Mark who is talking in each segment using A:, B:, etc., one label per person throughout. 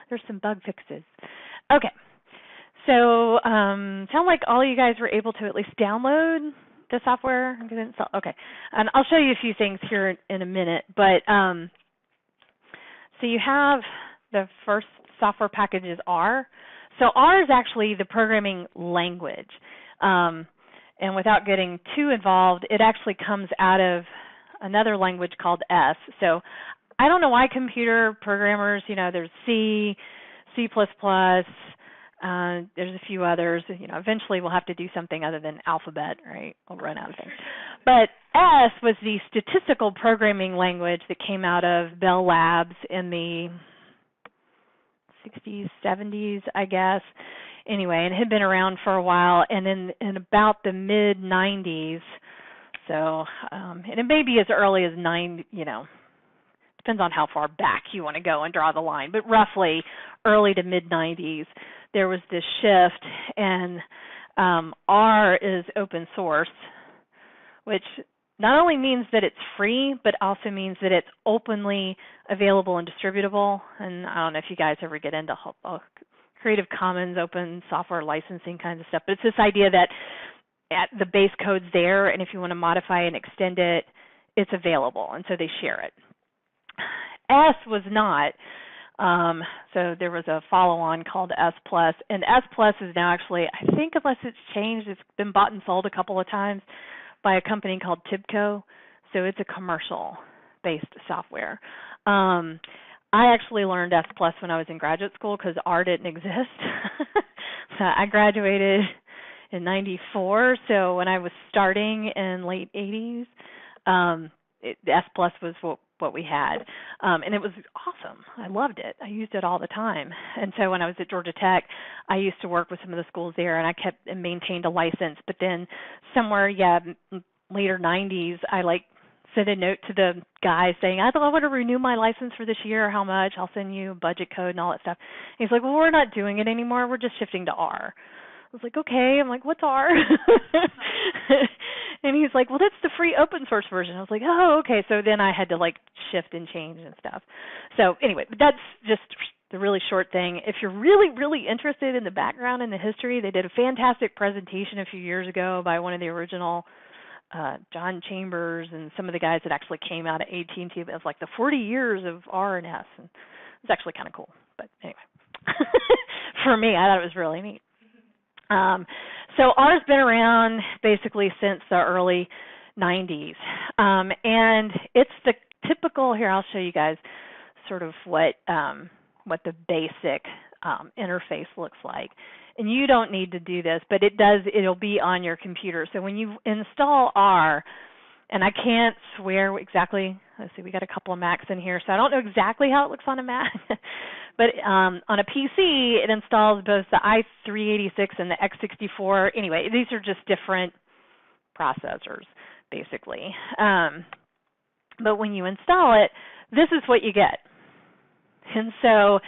A: There's some bug fixes. Okay. So sound like all you guys were able to at least download the software? Okay. And I'll show you a few things here in a minute. But so you have the first software package is R. So R is actually the programming language. And without getting too involved, it actually comes out of another language called S. So I don't know why computer programmers, there's C, C++, there's a few others. Eventually we'll have to do something other than alphabet, right? We'll run out of things. But S was the statistical programming language that came out of Bell Labs in the 60s, 70s, I guess. Anyway, and it had been around for a while, and then in about the mid-90s, so, and it may be as early as depends on how far back you want to go and draw the line, but roughly early to mid-90s, there was this shift, and R is open source, which not only means that it's free, but also means that it's openly available and distributable. And I don't know if you guys ever get into Creative Commons, open software licensing kinds of stuff, but it's this idea that the base code's there, and if you want to modify and extend it, it's available, and so they share it. S was not. So there was a follow-on called S+, and S+ is now actually, I think unless it's changed, it's been bought and sold a couple of times by a company called Tibco, so it's a commercial-based software. I actually learned S+ when I was in graduate school because R didn't exist. So I graduated in '94, so when I was starting in late '80s, S+ was what we had, and it was awesome. I loved it. I used it all the time. And so when I was at Georgia Tech, I used to work with some of the schools there, and I kept and maintained a license. But then somewhere, later '90s, I sent a note to the guy saying, I want to renew my license for this year. How much? I'll send you a budget code and all that stuff. And he's like, well, we're not doing it anymore. We're just shifting to R. I was like, okay. I'm like, what's R? And he's like, well, that's the free open source version. I was like, oh, okay. So then I had to shift and change and stuff. So anyway, that's just the really short thing. If you're really, really interested in the background and the history, they did a fantastic presentation a few years ago by one of the original John Chambers and some of the guys that actually came out of AT&T. It was the 40 years of R and S, and it was actually kind of cool. But anyway, for me, I thought it was really neat. So R's been around basically since the early 90s, and it's the typical. Here, I'll show you guys sort of what the basic interface looks like. And you don't need to do this, but it'll be on your computer. So when you install R, and I can't swear exactly, let's see, we got a couple of Macs in here, so I don't know exactly how it looks on a Mac, but on a PC, it installs both the i386 and the x64. Anyway, these are just different processors, basically. But when you install it, this is what you get. And so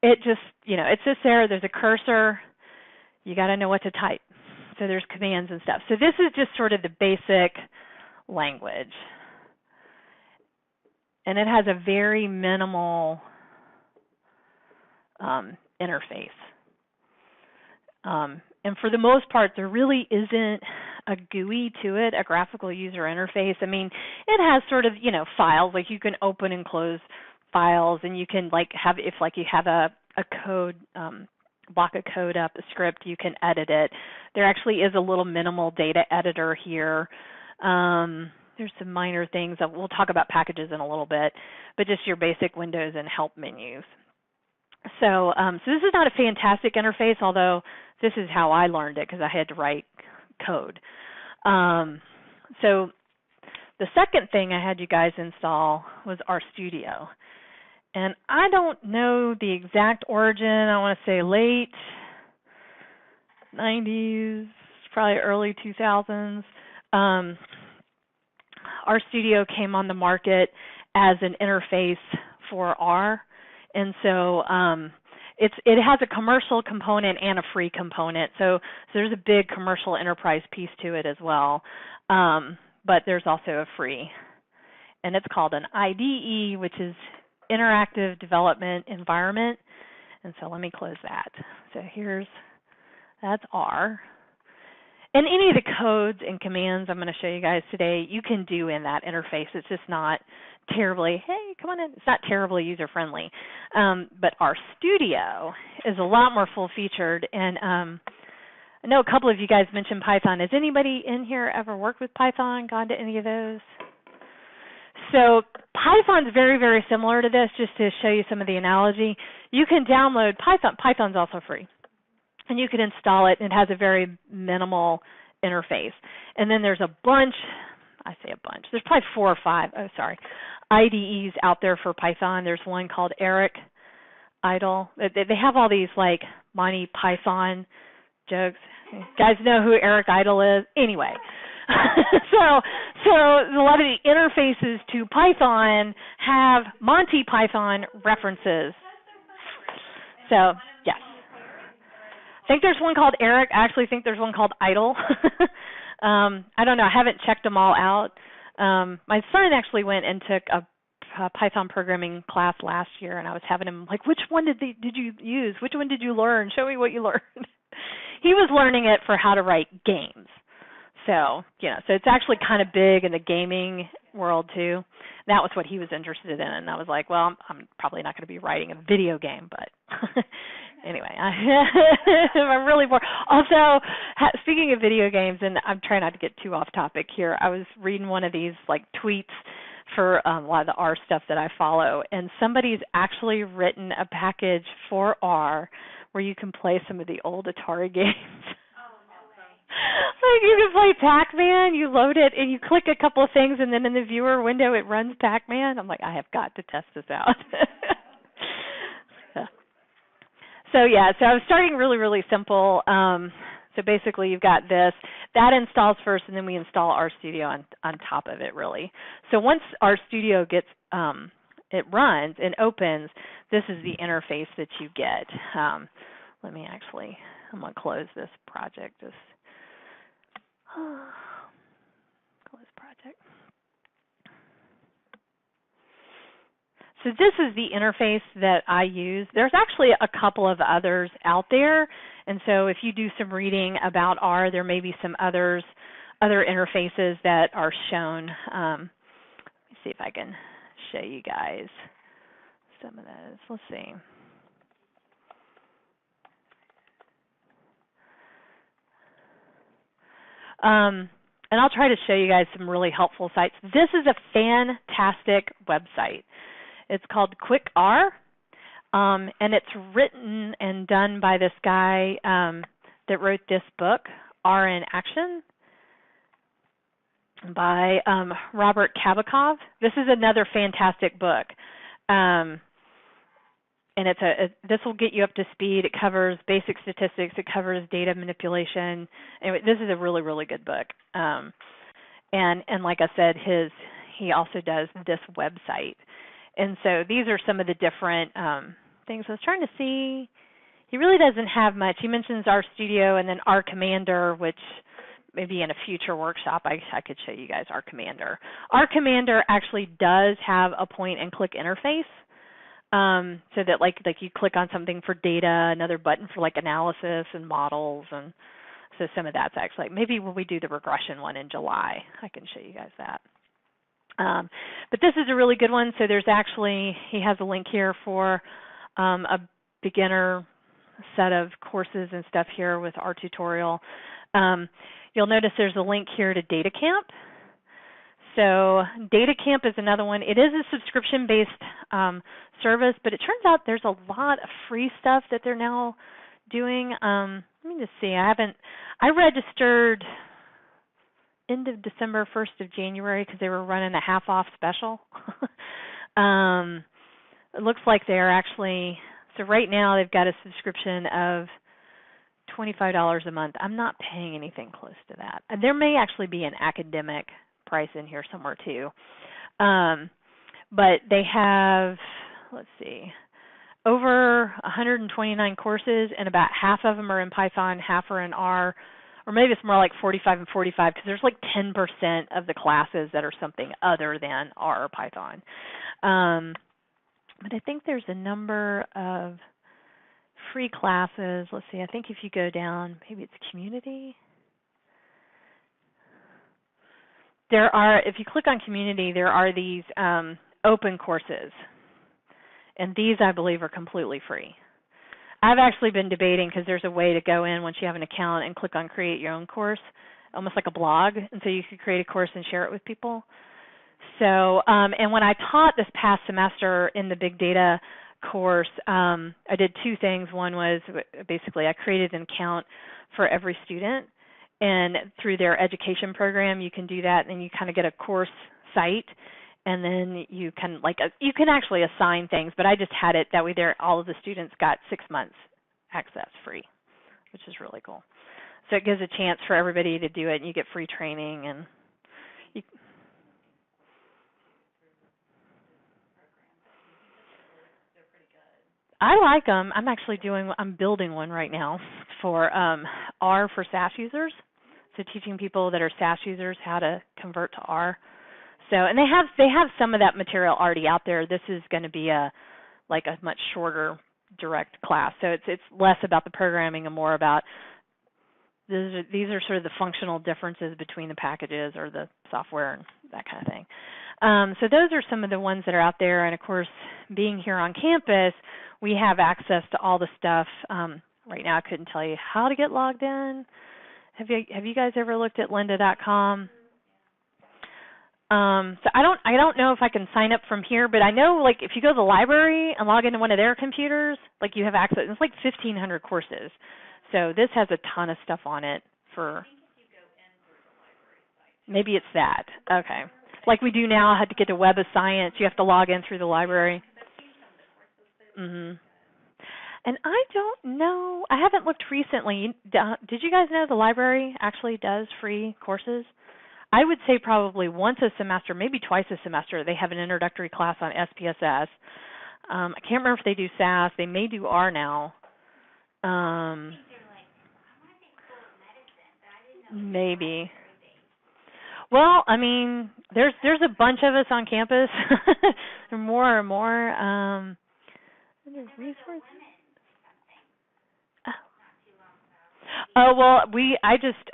A: it just, it sits there, there's a cursor. You got to know what to type. So there's commands and stuff. So this is just sort of the basic language. And it has a very minimal interface. And for the most part, there really isn't a GUI to it, a graphical user interface. I mean, it has sort of, files, you can open and close files, and you can have, if you have a code, block a code up, a script, you can edit it. There actually is a little minimal data editor here. There's some minor things that we'll talk about packages in a little bit, but just your basic windows and help menus. So, so this is not a fantastic interface, although this is how I learned it because I had to write code. So the second thing I had you guys install was RStudio. And I don't know the exact origin. I want to say late 90s, probably early 2000s. RStudio came on the market as an interface for R. And so it has a commercial component and a free component. So there's a big commercial enterprise piece to it as well. But there's also a free. And it's called an IDE, which is Interactive Development Environment. And so let me close that. So that's R. And any of the codes and commands I'm going to show you guys today, you can do in that interface. It's just not terribly, hey, come on in. It's not terribly user-friendly. But RStudio is a lot more full-featured. And I know a couple of you guys mentioned Python. Has anybody in here ever worked with Python, gone to any of those? So Python's very, very similar to this, just to show you some of the analogy. You can download Python. Python's also free. And you can install it. It has a very minimal interface. And then there's a bunch, I say a bunch, there's probably 4 or 5, IDEs out there for Python. There's one called Eric Idle. They have all these like Monty Python jokes. You guys know who Eric Idle is? Anyway. So a lot of the interfaces to Python have Monty Python references. So, yes. I think there's one called Eric. I actually think there's one called Idle. I don't know. I haven't checked them all out. My son actually went and took a Python programming class last year, and I was having him like, which one did you use? Which one did you learn? Show me what you learned. He was learning it for how to write games. So, so it's actually kind of big in the gaming world too. That was what he was interested in, and I was like, well, I'm probably not going to be writing a video game, but anyway, I'm really bored. Also, speaking of video games, and I'm trying not to get too off topic here, I was reading one of these like tweets for a lot of the R stuff that I follow, and somebody's actually written a package for R where you can play some of the old Atari games. Like you can play Pac-Man, you load it, and you click a couple of things, and then in the viewer window it runs Pac-Man. I'm like, I have got to test this out. So I was starting really, really simple. So basically you've got this. That installs first, and then we install RStudio on top of it, really. So once RStudio gets, it runs and opens, this is the interface that you get. I'm going to close this project. Close project. So this is the interface that I use. There's actually a couple of others out there, and so if you do some reading about R, there may be some other interfaces that are shown. Let me see if I can show you guys some of those. Let's see. And I'll try to show you guys some really helpful sites. This is a fantastic website. It's called Quick R, and it's written and done by this guy that wrote this book, R in Action, by Robert Kabakov. This is another fantastic book. And this will get you up to speed. It covers basic statistics. It covers data manipulation. Anyway, this is a really, really good book. And like I said, he also does this website. And so these are some of the different things. I was trying to see. He really doesn't have much. He mentions RStudio and then R Commander, which maybe in a future workshop I could show you guys R Commander. R Commander actually does have a point-and-click interface. So that like you click on something for data, another button for like analysis and models, and so some of that's actually, maybe when we do the regression one in July, I can show you guys that. But this is a really good one. So there's actually, he has a link here for a beginner set of courses and stuff here with our tutorial. You'll notice there's a link here to DataCamp. So DataCamp is another one. It is a subscription-based service, but it turns out there's a lot of free stuff that they're now doing. Let me just see. I registered end of December, 1st of January, because they were running a half-off special. It looks like they're actually, so right now they've got a subscription of $25 a month. I'm not paying anything close to that. There may actually be an academic price in here somewhere too. But they have, let's see, over 129 courses, and about half of them are in Python, half are in R, or maybe it's more like 45 and 45, because there's like 10% of the classes that are something other than R or Python. But I think there's a number of free classes. Let's see, I think if you go down, maybe it's community. There are, if you click on community, there are these open courses. And these, I believe, are completely free. I've actually been debating because there's a way to go in once you have an account and click on create your own course, almost like a blog. And so you could create a course and share it with people. So, and when I taught this past semester in the big data course, I did two things. One was basically I created an account for every student. And through their education program, you can do that, and then you kind of get a course site, and then you can you can actually assign things. But I just had it that way. There, all of the students got 6 months access free, which is really cool. So it gives a chance for everybody to do it, and you get free training. And I like them. I'm building one right now for R for SAS users. So teaching people that are SAS users how to convert to R. So, and they have some of that material already out there. This is going to be a much shorter direct class. So it's less about the programming and more about these are sort of the functional differences between the packages or the software and that kind of thing. So those are some of the ones that are out there. And of course, being here on campus, we have access to all the stuff. Right now, I couldn't tell you how to get logged in. Have you guys ever looked at lynda.com? So I don't know if I can sign up from here, but I know if you go to the library and log into one of their computers, you have access. It's 1,500 courses. So this has a ton of stuff on it for. Maybe it's that. Okay. Like we do now, I had to get to Web of Science. You have to log in through the library. Mhm. And I don't know. I haven't looked recently. Did you guys know the library actually does free courses? I would say probably once a semester, maybe twice a semester, they have an introductory class on SPSS. I can't remember if they do SAS. They may do R now. Maybe. Well, I mean, there's a bunch of us on campus. More and more. Resources. Oh well, I just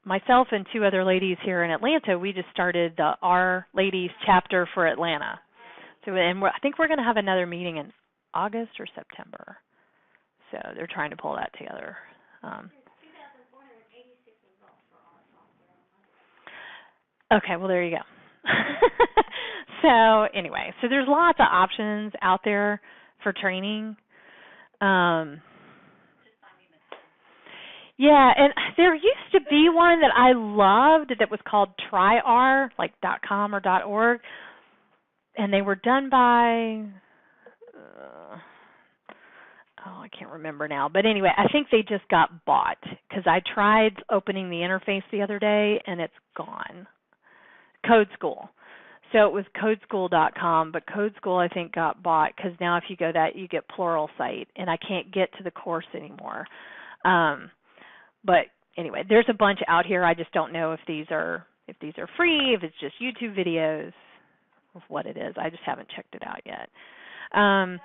A: myself and two other ladies here in Atlanta, we just started the R Ladies chapter for Atlanta. So, and I think we're going to have another meeting in August or September. So they're trying to pull that together. Okay, well there you go. So anyway, so there's lots of options out there for training. Yeah, and there used to be one that I loved that was called TryR, like .com or .org, and they were done by, I can't remember now. But anyway, I think they just got bought because I tried opening the interface the other day, and it's gone. Code School. So it was codeschool.com, but Code School I think got bought because now if you go that, you get plural site, and I can't get to the course anymore. But anyway, there's a bunch out here. I just don't know if these are free, if it's just YouTube videos, of what it is. I just haven't checked it out yet. One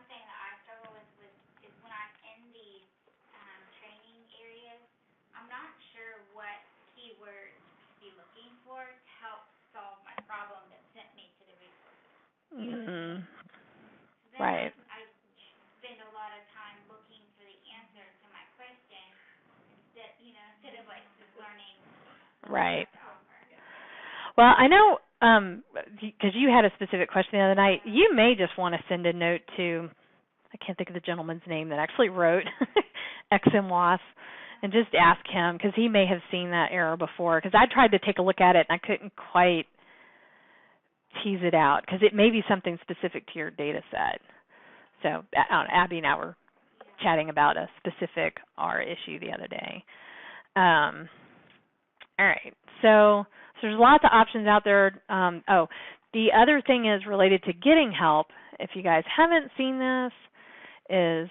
A: thing that I struggle with is when I'm in these training areas, I'm not sure what keywords to be looking for to help solve my problem that sent me to the resources. Right. I spend a lot of time looking for the answer to my question instead of just learning. Right. Well, I know because you had a specific question the other night. You may just want to send a note to, I can't think of the gentleman's name that actually wrote XMWAS, and just ask him because he may have seen that error before. Because I tried to take a look at it and I couldn't quite tease it out because it may be something specific to your data set. So Abby and I were chatting about a specific R issue the other day. All right, so there's lots of options out there. The other thing is related to getting help. If you guys haven't seen this, is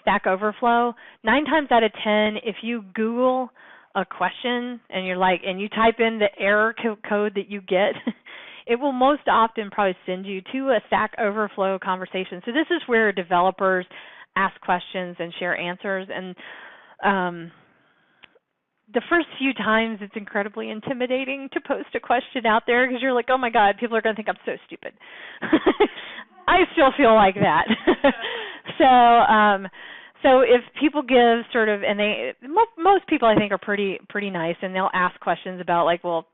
A: Stack Overflow. 9 times out of 10, if you Google a question and you type in the error code that you get, it will most often probably send you to a Stack Overflow conversation. So this is where developers ask questions and share answers. And the first few times it's incredibly intimidating to post a question out there because you're like, oh my God, people are going to think I'm so stupid. I still feel like that. So if people give sort of, and most people I think are pretty nice, and they'll ask questions about like, well,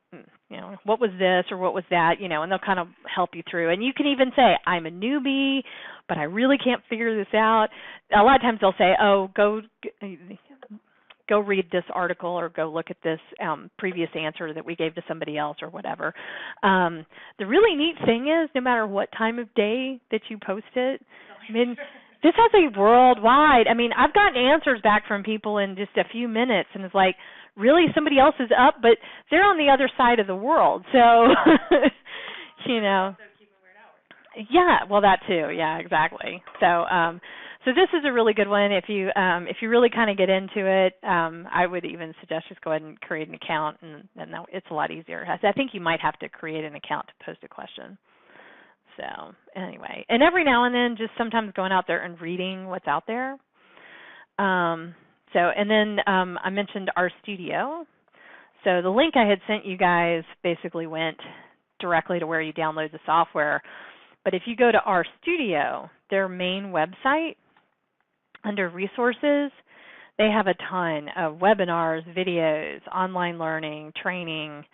A: what was this or what was that, and they'll kind of help you through. And you can even say, I'm a newbie, but I really can't figure this out. A lot of times they'll say, oh, go read this article or go look at this previous answer that we gave to somebody else or whatever. The really neat thing is no matter what time of day that you post it, I mean, this has a worldwide, I've gotten answers back from people in just a few minutes, and it's like, really, somebody else is up, but they're on the other side of the world. So, Yeah, well, that too. Yeah, exactly. So this is a really good one. If you really kind of get into it, I would even suggest just go ahead and create an account, and then it's a lot easier. I think you might have to create an account to post a question. So anyway, and every now and then, just sometimes going out there and reading what's out there. And then I mentioned RStudio. So the link I had sent you guys basically went directly to where you download the software. But if you go to RStudio, their main website, under resources, they have a ton of webinars, videos, online learning, training,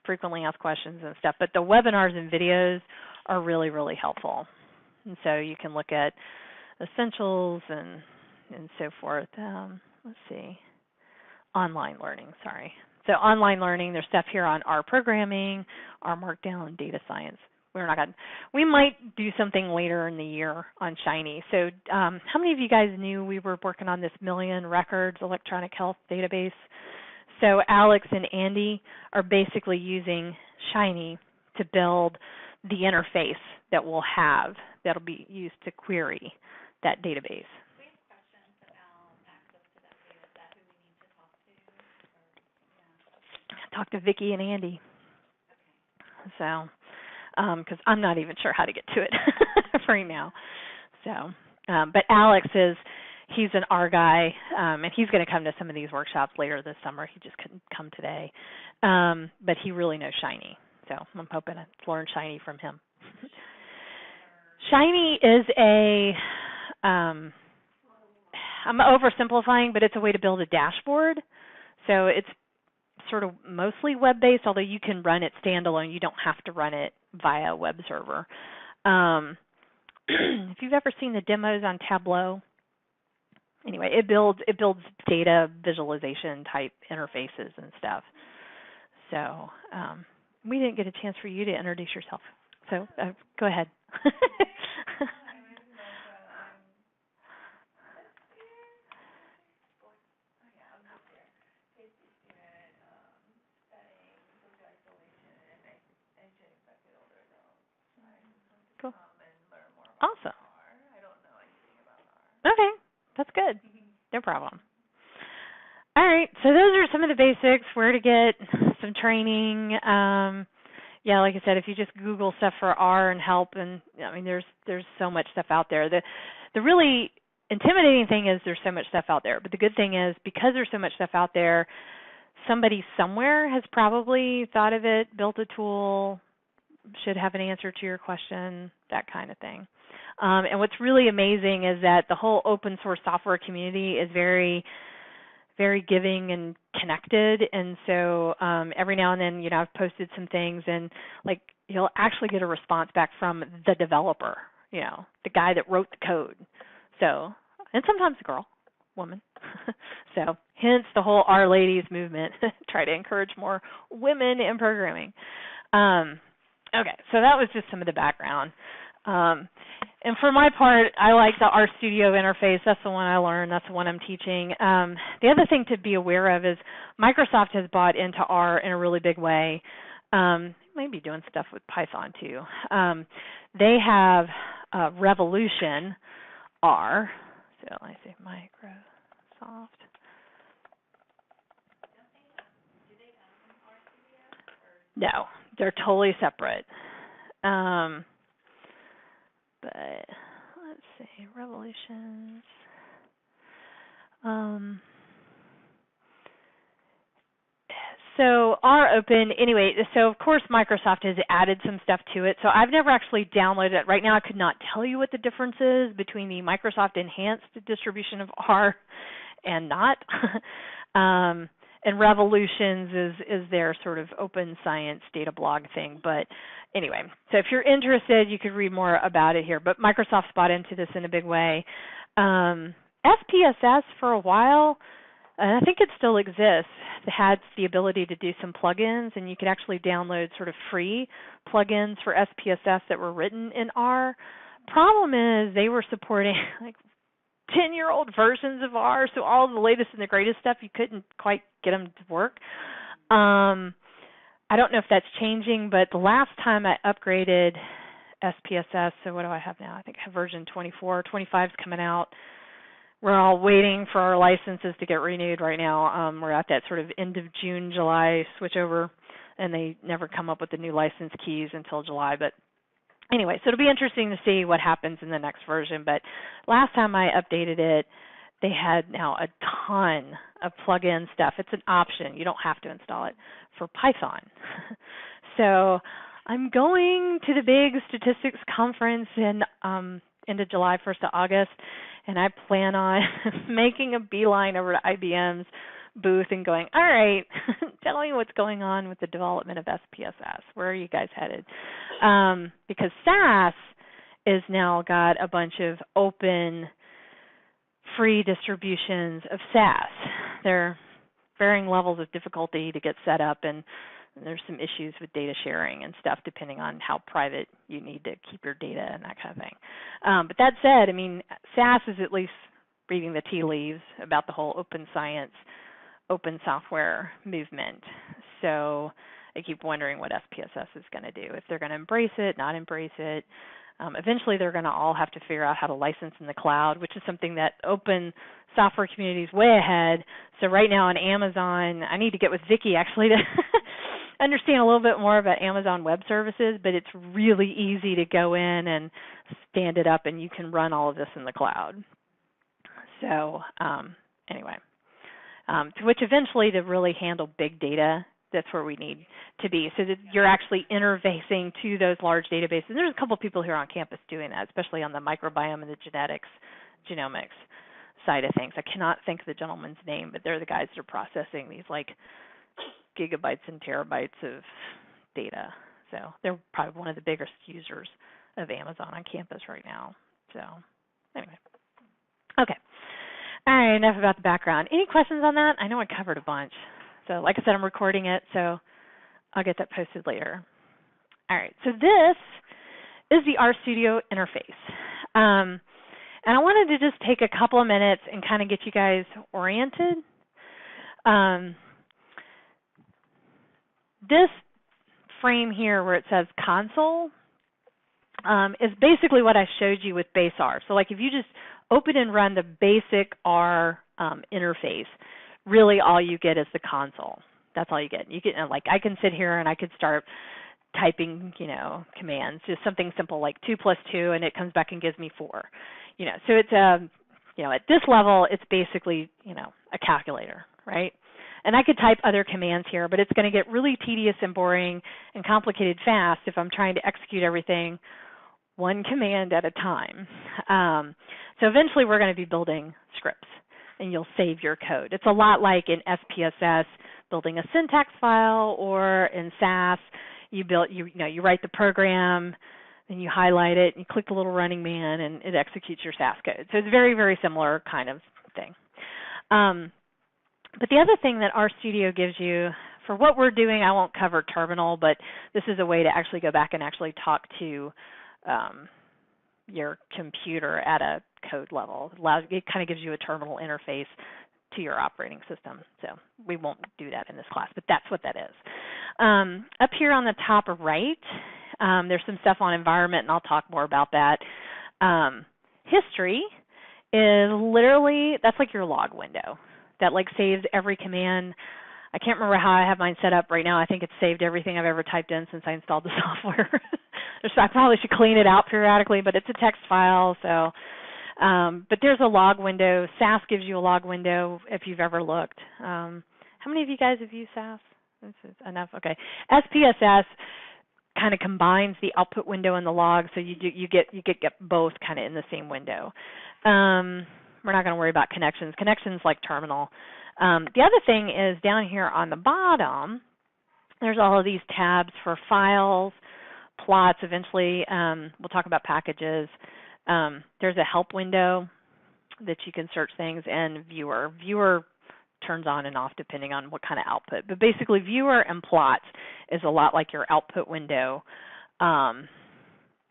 A: frequently asked questions and stuff. But the webinars and videos are really, really helpful. And so you can look at essentials and so forth. Let's see. Online learning, sorry. So online learning, there's stuff here on R programming, R Markdown, and data science. We might do something later in the year on Shiny. So how many of you guys knew we were working on this million records electronic health database? So Alex and Andy are basically using Shiny to build the interface that we'll have that'll be used to query that database.
B: We have questions about access to that data set, who we need to talk to. Yeah.
A: Talk to Vicki and Andy.
B: Okay.
A: So. Because I'm not even sure how to get to it right now. So, but Alex he's an R guy, and he's going to come to some of these workshops later this summer. He just couldn't come today, but he really knows Shiny. So I'm hoping to learn Shiny from him. Shiny is I'm oversimplifying, but it's a way to build a dashboard. So it's sort of mostly web-based, although you can run it standalone. You don't have to run it via a web server. If you've ever seen the demos on Tableau, anyway, it builds data visualization type interfaces and stuff. So we didn't get a chance for you to introduce yourself. So go ahead. Cool. Awesome. Okay, that's good. No problem. All right, so those are some of the basics, where to get some training. Yeah, like I said, if you just Google stuff for R and help, and there's so much stuff out there. The really intimidating thing is there's so much stuff out there, but the good thing is because there's so much stuff out there, somebody somewhere has probably thought of it, built a tool, should have an answer to your question, that kind of thing. And what's really amazing is that the whole open source software community is very, very giving and connected. And so every now and then, I've posted some things, and like you'll actually get a response back from the developer, the guy that wrote the code. So, and sometimes a girl, woman. So hence the whole R Ladies movement. Try to encourage more women in programming. Okay, so that was just some of the background. And for my part, I like the RStudio interface. That's the one I learned. That's the one I'm teaching. The other thing to be aware of is Microsoft has bought into R in a really big way. May be doing stuff with Python too. They have Revolution R. So let me see, Microsoft. No, they're totally separate. But let's see, revolutions. So R open, anyway, so of course Microsoft has added some stuff to it. So I've never actually downloaded it. Right now I could not tell you what the difference is between the Microsoft enhanced distribution of R and not. And Revolutions is their sort of open science data blog thing. But anyway, so if you're interested, you could read more about it here. But Microsoft's bought into this in a big way. SPSS for a while, and I think it still exists. It had the ability to do some plugins, and you could actually download sort of free plugins for SPSS that were written in R. Problem is they were supporting like 10-year-old versions of R, so all the latest and the greatest stuff, you couldn't quite get them to work. I don't know if that's changing, but the last time I upgraded SPSS, so what do I have now? I think I have version 24. 25 is coming out. We're all waiting for our licenses to get renewed right now. We're at that sort of end of June, July switchover, and they never come up with the new license keys until July. But anyway, so it'll be interesting to see what happens in the next version. But last time I updated it, they had now a ton of plug-in stuff. It's an option. You don't have to install it for Python. So I'm going to the big statistics conference in end of July, 1st of August, and I plan on making a beeline over to IBM's booth and going, all right, tell me what's going on with the development of SPSS. Where are you guys headed? Because SAS is now got a bunch of open, free distributions of SAS. They're varying levels of difficulty to get set up, and there's some issues with data sharing and stuff depending on how private you need to keep your data and that kind of thing. But that said, I mean, SAS is at least reading the tea leaves about the whole open science, open software movement. So I keep wondering what SPSS is going to do, if they're going to embrace it, not embrace it. Eventually they're going to all have to figure out how to license in the cloud, which is something that open software community is way ahead. So right now on Amazon, I need to get with Vicki actually to understand a little bit more about Amazon Web Services, but it's really easy to go in and stand it up and you can run all of this in the cloud. So anyway, which eventually to really handle big data, that's where we need to be, so that you're actually interfacing to those large databases. There's a couple of people here on campus doing that, especially on the microbiome and the genomics side of things. I cannot think of the gentleman's name, but they're the guys that are processing these like gigabytes and terabytes of data. So they're probably one of the biggest users of Amazon on campus right now. So anyway, okay. All right, enough about the background. Any questions on that? I know I covered a bunch. So like I said, I'm recording it, so I'll get that posted later. All right, so this is the RStudio interface. And I wanted to just take a couple of minutes and kind of get you guys oriented. This frame here where it says console is basically what I showed you with base R. So like if you just open and run the basic R interface, really all you get is the console. That's all you get. You get, like, I can sit here and I could start typing, commands, just something simple like 2 + 2, and it comes back and gives me 4. So it's at this level, it's basically, a calculator, right? And I could type other commands here, but it's going to get really tedious and boring and complicated fast if I'm trying to execute everything one command at a time. So eventually we're going to be building scripts, and you'll save your code. It's a lot like in SPSS building a syntax file, or in SAS you write the program, then you highlight it, and you click the little running man, and it executes your SAS code. So it's very, very similar kind of thing. But the other thing that RStudio gives you, for what we're doing, I won't cover terminal, but this is a way to actually go back and actually talk to your computer at a code level. It kind of gives you a terminal interface to your operating system. So we won't do that in this class, but that's what that is. Up here on the top right, there's some stuff on environment, and I'll talk more about that. History is literally, that's like your log window. That like saves every command. I can't remember how I have mine set up right now. I think it's saved everything I've ever typed in since I installed the software. So I probably should clean it out periodically, but it's a text file, so But there's a log window. SAS gives you a log window if you've ever looked. How many of you guys have used SAS? This is enough. Okay. SPSS kind of combines the output window and the log, so you get both kind of in the same window. We're not going to worry about connections. Connections like terminal. The other thing is down here on the bottom, there's all of these tabs for files, plots. Eventually, we'll talk about packages. There's a help window that you can search things, and viewer. Viewer turns on and off depending on what kind of output. But basically, viewer and plots is a lot like your output window. And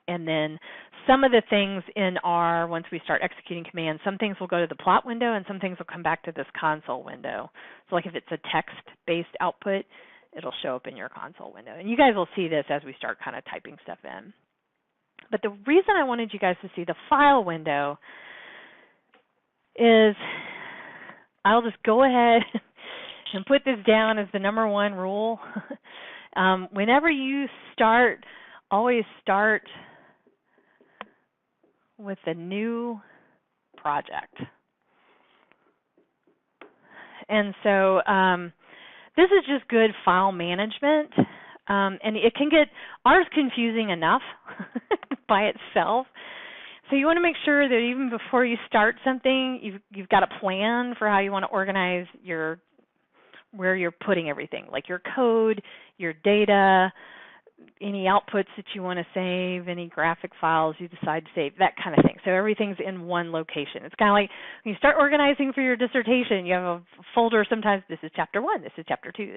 A: then some of the things in R, once we start executing commands, some things will go to the plot window and some things will come back to this console window. So like if it's a text-based output, it'll show up in your console window. And you guys will see this as we start kind of typing stuff in. But the reason I wanted you guys to see the file window is I'll just go ahead and put this down as the number one rule. Whenever you start, always start with a new project. And so this is just good file management. And it can get, R is confusing enough by itself. So you want to make sure that even before you start something, you've got a plan for how you want to organize where you're putting everything, like your code, your data, any outputs that you want to save, any graphic files you decide to save, that kind of thing. So everything's in one location. It's kind of like when you start organizing for your dissertation, you have a folder. Sometimes this is chapter 1, this is chapter 2,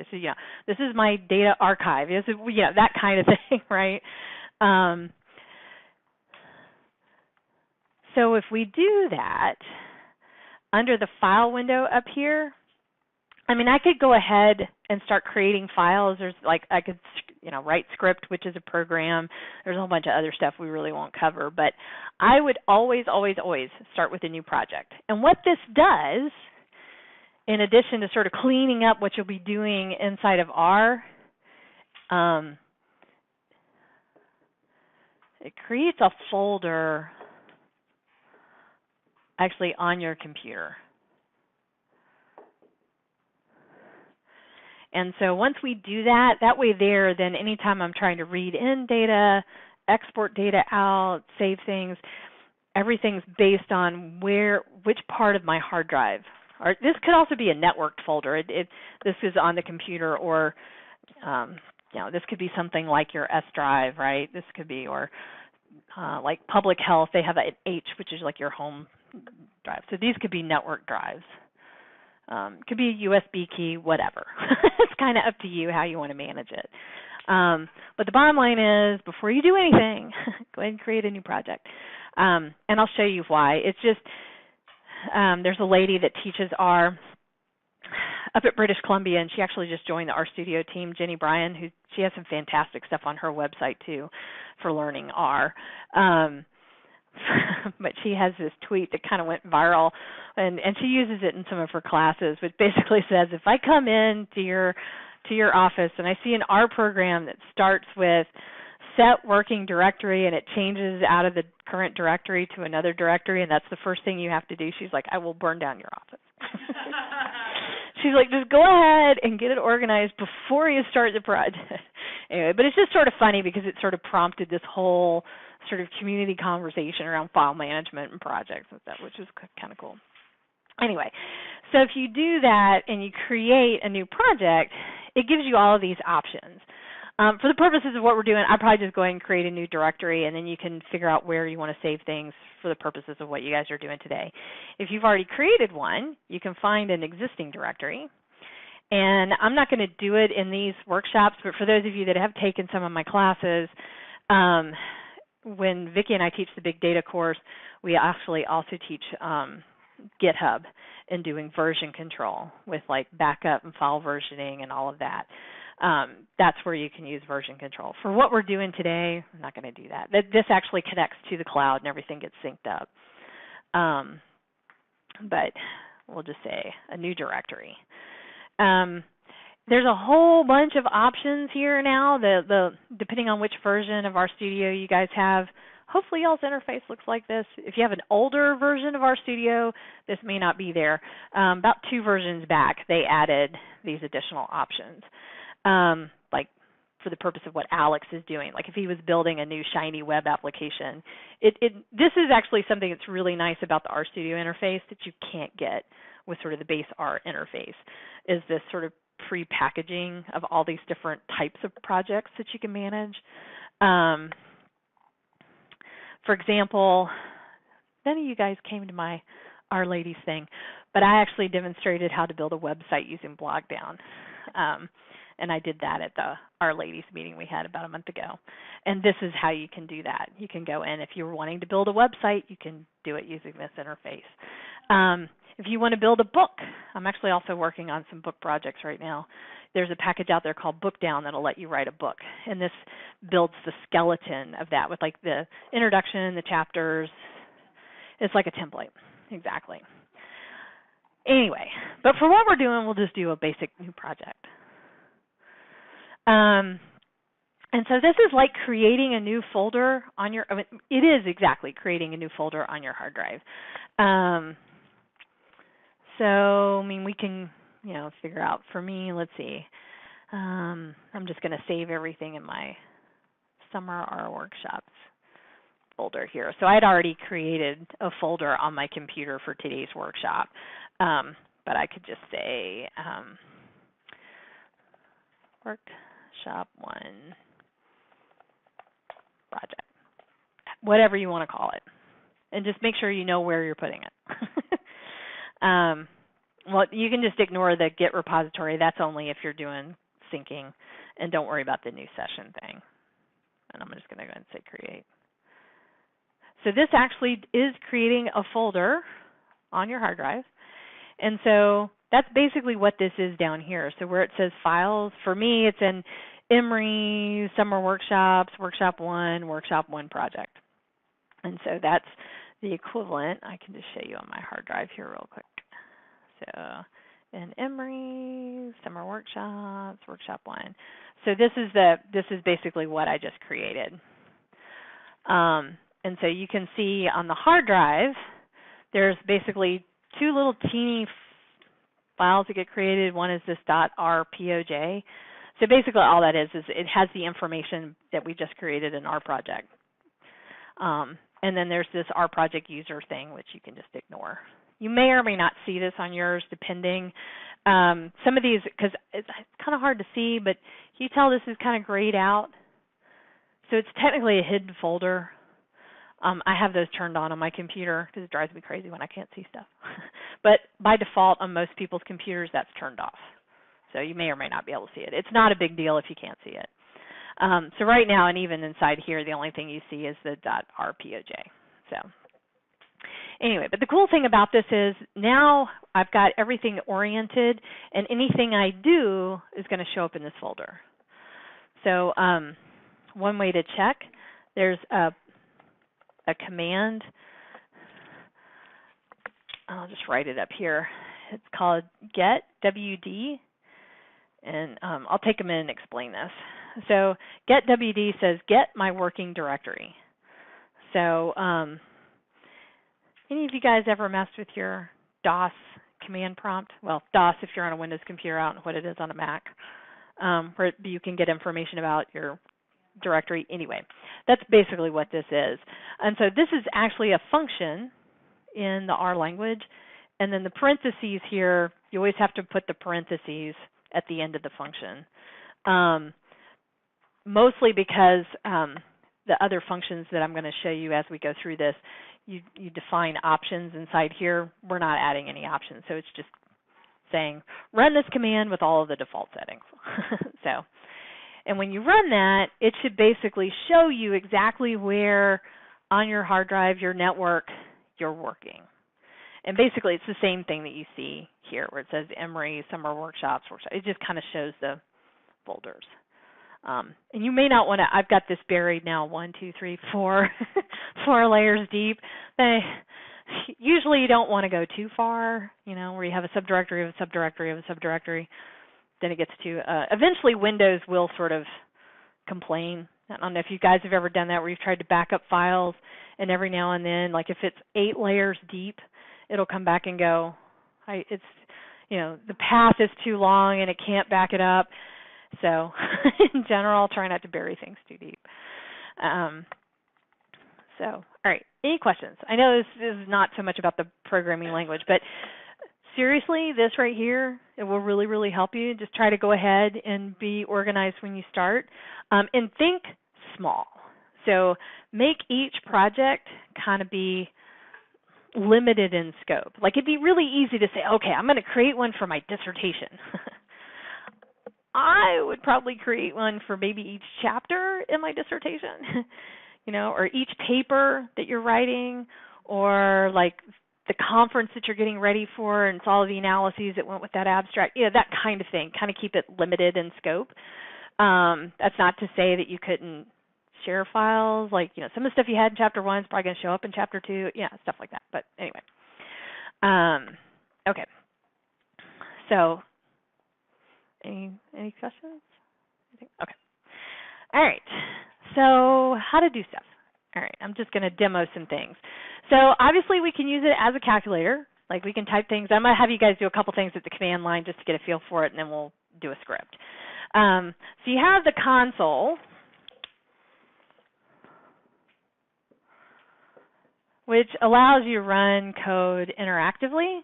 A: this is my data archive. This is, that kind of thing, right? So if we do that, under the file window up here, I could go ahead and start creating files. There's I could, write script, which is a program. There's a whole bunch of other stuff we really won't cover. But I would always, always, always start with a new project. And what this does, in addition to sort of cleaning up what you'll be doing inside of R, it creates a folder actually on your computer. And so once we do that, that way then anytime I'm trying to read in data, export data out, save things, everything's based on which part of my hard drive. Or this could also be a networked folder. This is on the computer, or this could be something like your S drive, right? This could be, or like public health, they have an H, which is like your home drive. So these could be network drives. Could be a USB key, whatever. It's kind of up to you how you want to manage it. But the bottom line is, before you do anything, go ahead and create a new project. And I'll show you why. It's just, there's a lady that teaches R up at British Columbia, and she actually just joined the RStudio team, Jenny Bryan, she has some fantastic stuff on her website, too, for learning R. But she has this tweet that kind of went viral, and she uses it in some of her classes, which basically says, if I come in to your office and I see an R program that starts with set working directory and it changes out of the current directory to another directory, and that's the first thing you have to do, she's like, I will burn down your office. She's like, just go ahead and get it organized before you start the project. Anyway, but it's just sort of funny because it sort of prompted this whole sort of community conversation around file management and projects and stuff, which is kind of cool. Anyway, so if you do that and you create a new project, it gives you all of these options. For the purposes of what we're doing, I'd probably just go ahead and create a new directory, and then you can figure out where you want to save things for the purposes of what you guys are doing today. If you've already created one, you can find an existing directory. And I'm not going to do it in these workshops, but for those of you that have taken some of my classes, when Vicki and I teach the big data course, we actually also teach GitHub and doing version control with like backup and file versioning and all of that. That's where you can use version control. For what we're doing today, I'm not going to do that. This actually connects to the cloud and everything gets synced up. But we'll just say a new directory. There's a whole bunch of options here now. Depending on which version of RStudio you guys have, hopefully y'all's interface looks like this. If you have an older version of RStudio, this may not be there. About 2 versions back, they added these additional options, like for the purpose of what Alex is doing. Like if he was building a new shiny web application, this is actually something that's really nice about the RStudio interface that you can't get with sort of the base R interface, is this sort of pre-packaging of all these different types of projects that you can manage. For example, none of you guys came to my Our Ladies thing, but I actually demonstrated how to build a website using Blogdown. And I did that at the Our Ladies meeting we had about a month ago. And this is how you can do that. You can go in. If you're wanting to build a website, you can do it using this interface. If you want to build a book, I'm actually also working on some book projects right now. There's a package out there called Bookdown that'll let you write a book. And this builds the skeleton of that with like the introduction, the chapters. It's like a template. Exactly. Anyway, but for what we're doing, we'll just do a basic new project. And so this is like creating a new folder on your, it is exactly creating a new folder on your hard drive. So, we can, figure out, for me, let's see, I'm just going to save everything in my Summer RWorkshops folder here. So I'd already created a folder on my computer for today's workshop, but I could just say Workshop 1 project, whatever you want to call it, and just make sure you know where you're putting it. Well, you can just ignore the Git repository. That's only if you're doing syncing, and don't worry about the new session thing. And I'm just going to go ahead and say create. So this actually is creating a folder on your hard drive. And so that's basically what this is down here. So where it says files, for me, it's in Emory, Summer Workshops, Workshop 1, Workshop 1 project. And so that's the equivalent. I can just show you on my hard drive here real quick. So in Emory, Summer Workshops, Workshop 1. So this is basically what I just created. And so you can see on the hard drive, there's basically 2 little teeny files that get created. One is this .rpoj. So basically all that is it has the information that we just created in our project. And then there's this R project user thing, which you can just ignore. You may or may not see this on yours, depending. Some of these, because it's kind of hard to see, but you tell this is kind of grayed out. So it's technically a hidden folder. I have those turned on my computer because it drives me crazy when I can't see stuff. But by default, on most people's computers, that's turned off. So you may or may not be able to see it. It's not a big deal if you can't see it. So right now, and even inside here, the only thing you see is the .rpoj. So anyway, but the cool thing about this is now I've got everything oriented, and anything I do is going to show up in this folder. So one way to check, there's a command. I'll just write it up here. It's called get WD, and I'll take a minute and explain this. So get WD says get my working directory. So any of you guys ever messed with your DOS command prompt? Well, DOS if you're on a Windows computer, I don't know what it is on a Mac, where you can get information about your directory. Anyway, that's basically what this is. And so this is actually a function in the R language, and then the parentheses here, you always have to put the parentheses at the end of the function. Mostly because the other functions that I'm going to show you as we go through this, you define options inside here. We're not adding any options, so it's just saying run this command with all of the default settings. So, and when you run that, it should basically show you exactly where on your hard drive, your network, you're working. And basically, it's the same thing that you see here, where it says Emory, Summer Workshops, Workshop. It just kind of shows the folders. And you may not want to, I've got this buried now, 1, 2, 3, 4, 4 layers deep. Usually you don't want to go too far, where you have a subdirectory of a subdirectory of a subdirectory. Then it gets to, eventually Windows will sort of complain I don't know if you guys have ever done that where you've tried to back up files and every now and then, like if it's 8 layers deep, it'll come back and go, it's, the path is too long and it can't back it up. So in general, try not to bury things too deep. All right, any questions? I know this is not so much about the programming language, but seriously, this right here, it will really, really help you. Just try to go ahead and be organized when you start, and think small. So make each project kind of be limited in scope. Like it'd be really easy to say, okay, I'm going to create one for my dissertation. I would probably create one for maybe each chapter in my dissertation, or each paper that you're writing, or like the conference that you're getting ready for and it's all of the analyses that went with that abstract, that kind of thing. Kind of keep it limited in scope. That's not to say that you couldn't share files. Like, some of the stuff you had in chapter 1 is probably going to show up in chapter 2. Yeah, stuff like that. But anyway. Okay. So, any questions? Okay. All right. So how to do stuff. All right. I'm just going to demo some things. So obviously we can use it as a calculator. Like we can type things. I'm going to have you guys do a couple things at the command line just to get a feel for it, and then we'll do a script. So you have the console, which allows you to run code interactively.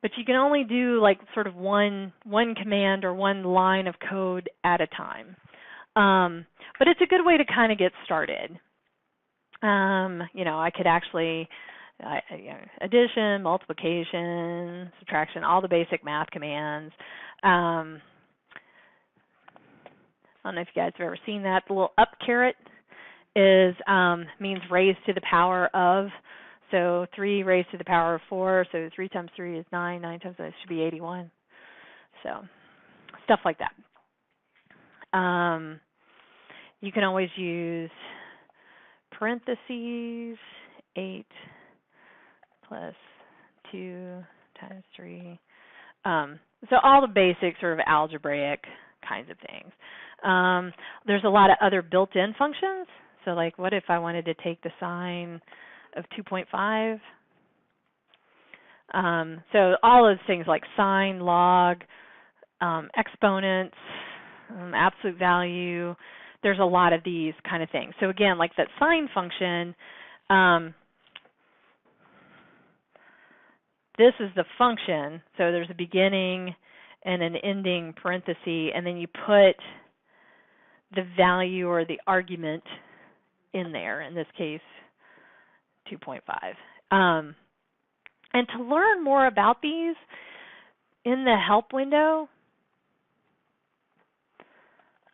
A: But you can only do like sort of one command or one line of code at a time. But it's a good way to kind of get started. I could actually addition, multiplication, subtraction, all the basic math commands. I don't know if you guys have ever seen that. The little up caret means raised to the power of. So 3 raised to the power of 4, so 3 times 3 is 9, 9 times 9 should be 81. So stuff like that. You can always use parentheses, 8 plus 2 times 3. So all the basic sort of algebraic kinds of things. There's a lot of other built-in functions. So like what if I wanted to take the sine of 2.5. So all those things like sine, log, exponents, absolute value, there's a lot of these kind of things. So again, like that sine function, this is the function. So there's a beginning and an ending parenthesis, and then you put the value or the argument in there, in this case, 2.5. And to learn more about these, in the help window,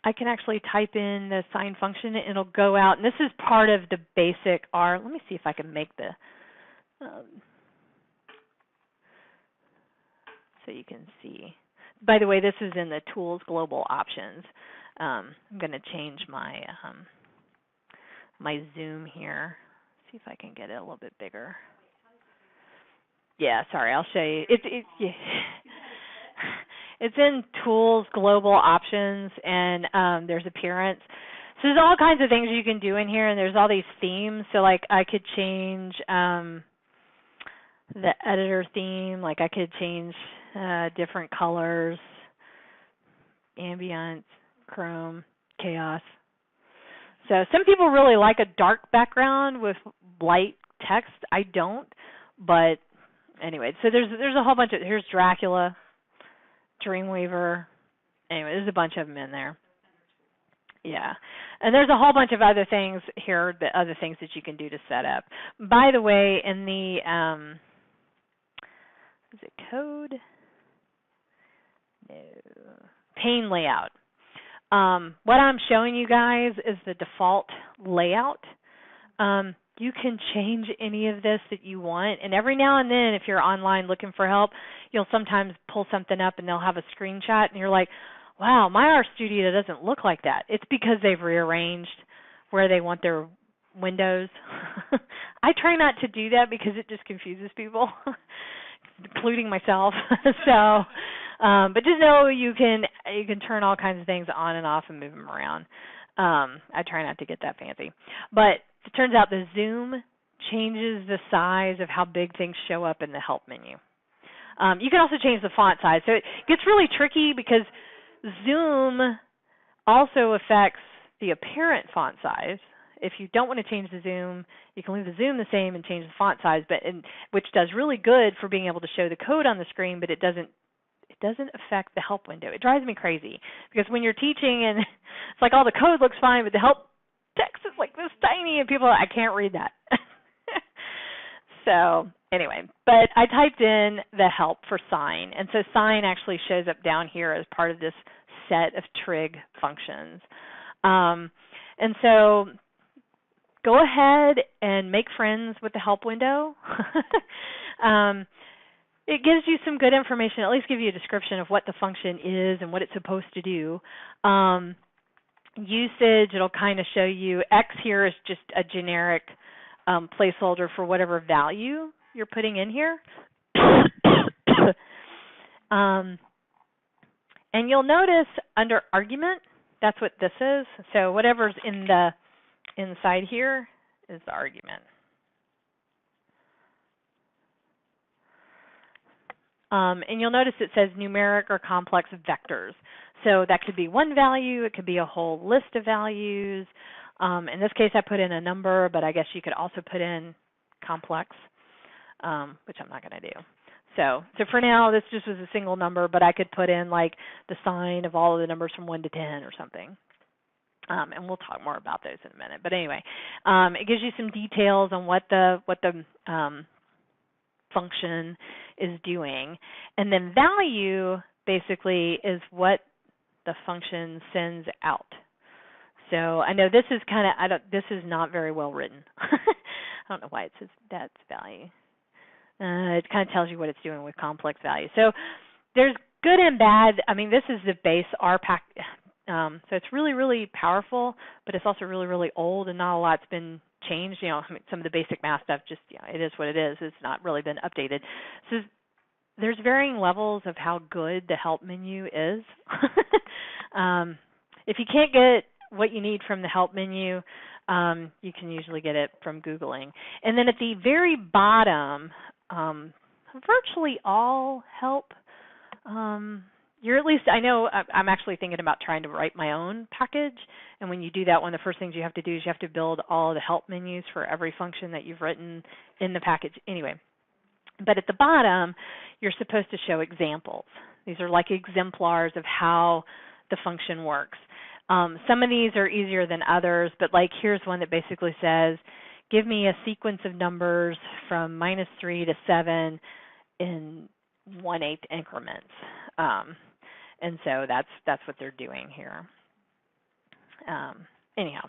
A: I can actually type in the sine function and it'll go out. And this is part of the basic R. Let me see if I can make the, so you can see. By the way, this is in the Tools Global Options. I'm going to change my my zoom here. See if I can get it a little bit bigger. Yeah, sorry, I'll show you. It's in Tools Global Options, and there's Appearance. So there's all kinds of things you can do in here, and there's all these themes. So like I could change the editor theme. Like I could change different colors, ambient, chrome, chaos. So some people really like a dark background with light text. I don't, but anyway. So there's a whole bunch of, here's Dracula, Dreamweaver. Anyway, there's a bunch of them in there. Yeah, and there's a whole bunch of other things here, the other things that you can do to set up. By the way, in the is it code? No, pane layout. What I'm showing you guys is the default layout. You can change any of this that you want, and every now and then if you're online looking for help, you'll sometimes pull something up and they'll have a screenshot and you're like, wow, my RStudio doesn't look like that. It's because they've rearranged where they want their windows. I try not to do that because it just confuses people, including myself. So, but just know you can you can turn all kinds of things on and off and move them around. I try not to get that fancy. But it turns out the zoom changes the size of how big things show up in the help menu. You can also change the font size. So it gets really tricky because zoom also affects the apparent font size. If you don't want to change the zoom, you can leave the zoom the same and change the font size, which does really good for being able to show the code on the screen, but it doesn't affect the help window. It drives me crazy because when you're teaching and it's like all the code looks fine, but the help text is like this tiny and people I can't read that. So anyway, but I typed in the help for sign, and so sign actually shows up down here as part of this set of trig functions. And so go ahead and make friends with the help window. It gives you some good information, at least give you a description of what the function is and what it's supposed to do. Usage, it'll kind of show you. X here is just a generic placeholder for whatever value you're putting in here. And you'll notice under argument, that's what this is. So whatever's in the inside here is the argument. And you'll notice it says numeric or complex vectors. So that could be one value, it could be a whole list of values. In this case, I put in a number, but I guess you could also put in complex, which I'm not going to do. So for now, this just was a single number, but I could put in like the sign of all of the numbers from 1 to 10 or something. And we'll talk more about those in a minute. But anyway, it gives you some details on what the function is doing, and then value basically is what the function sends out. So I know this is this is not very well written. I don't know why it says that's value. It kind of tells you what it's doing with complex value. So there's good and bad. I mean, this is the base R pack. So it's really, really powerful, but it's also really, really old, and not a lot's been changed. You know, I mean, some of the basic math stuff just, it is what it is. It's not really been updated. So there's varying levels of how good the help menu is. If you can't get what you need from the help menu, you can usually get it from Googling. And then at the very bottom, virtually all help. You're at least, I know I'm actually thinking about trying to write my own package. And when you do that, one of the first things you have to do is you have to build all the help menus for every function that you've written in the package anyway. But at the bottom, you're supposed to show examples. These are like exemplars of how the function works. Some of these are easier than others, but like here's one that basically says, give me a sequence of numbers from -3 to 7 in 1/8 increments. And so that's what they're doing here. Anyhow,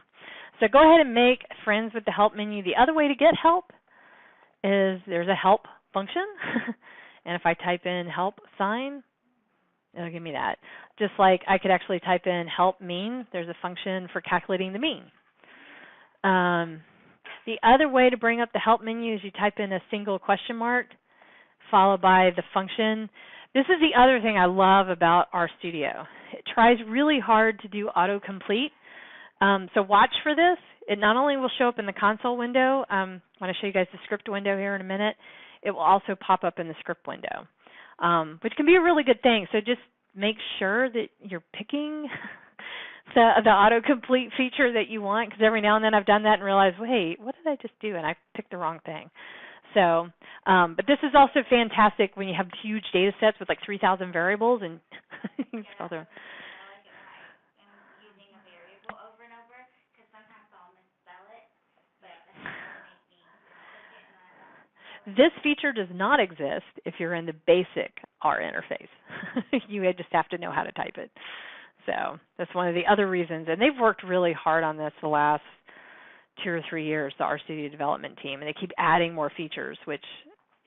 A: so go ahead and make friends with the help menu. The other way to get help is there's a help function. And if I type in help sign, it'll give me that. Just like I could actually type in help mean, there's a function for calculating the mean. The other way to bring up the help menu is you type in a single question mark followed by the function. This is the other thing I love about RStudio. It tries really hard to do autocomplete. So watch for this. It not only will show up in the console window, I want to show you guys the script window here in a minute. It will also pop up in the script window, which can be a really good thing. So just make sure that you're picking the autocomplete feature that you want, because every now and then I've done that and realized, wait, what did I just do? And I picked the wrong thing. So, but this is also fantastic when you have huge data sets with like 3,000 variables and
B: using a variable over and over, because sometimes I'll misspell it, but that doesn't make me click it.
A: This feature does not exist if you're in the basic R interface. You just have to know how to type it. So that's one of the other reasons, and they've worked really hard on this the last 2 or 3 years, the RStudio development team, and they keep adding more features, which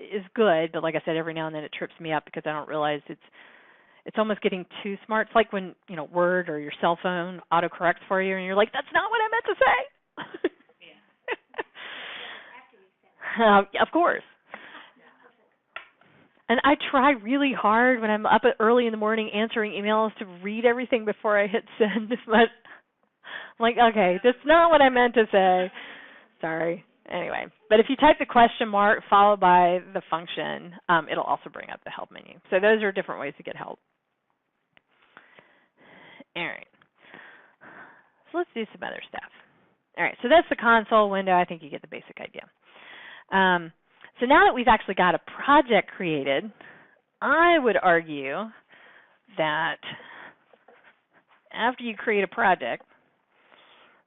A: is good. But like I said, every now and then it trips me up because I don't realize it's almost getting too smart. It's like when Word or your cell phone autocorrects for you, and you're like, that's not what I meant to say. Of course. And I try really hard when I'm up early in the morning answering emails to read everything before I hit send. But I'm like, okay, that's not what I meant to say. Sorry. Anyway, but if you type the question mark followed by the function, it'll also bring up the help menu. So those are different ways to get help. All right. So let's do some other stuff. All right, so that's the console window. I think you get the basic idea. So now that we've actually got a project created, I would argue that after you create a project,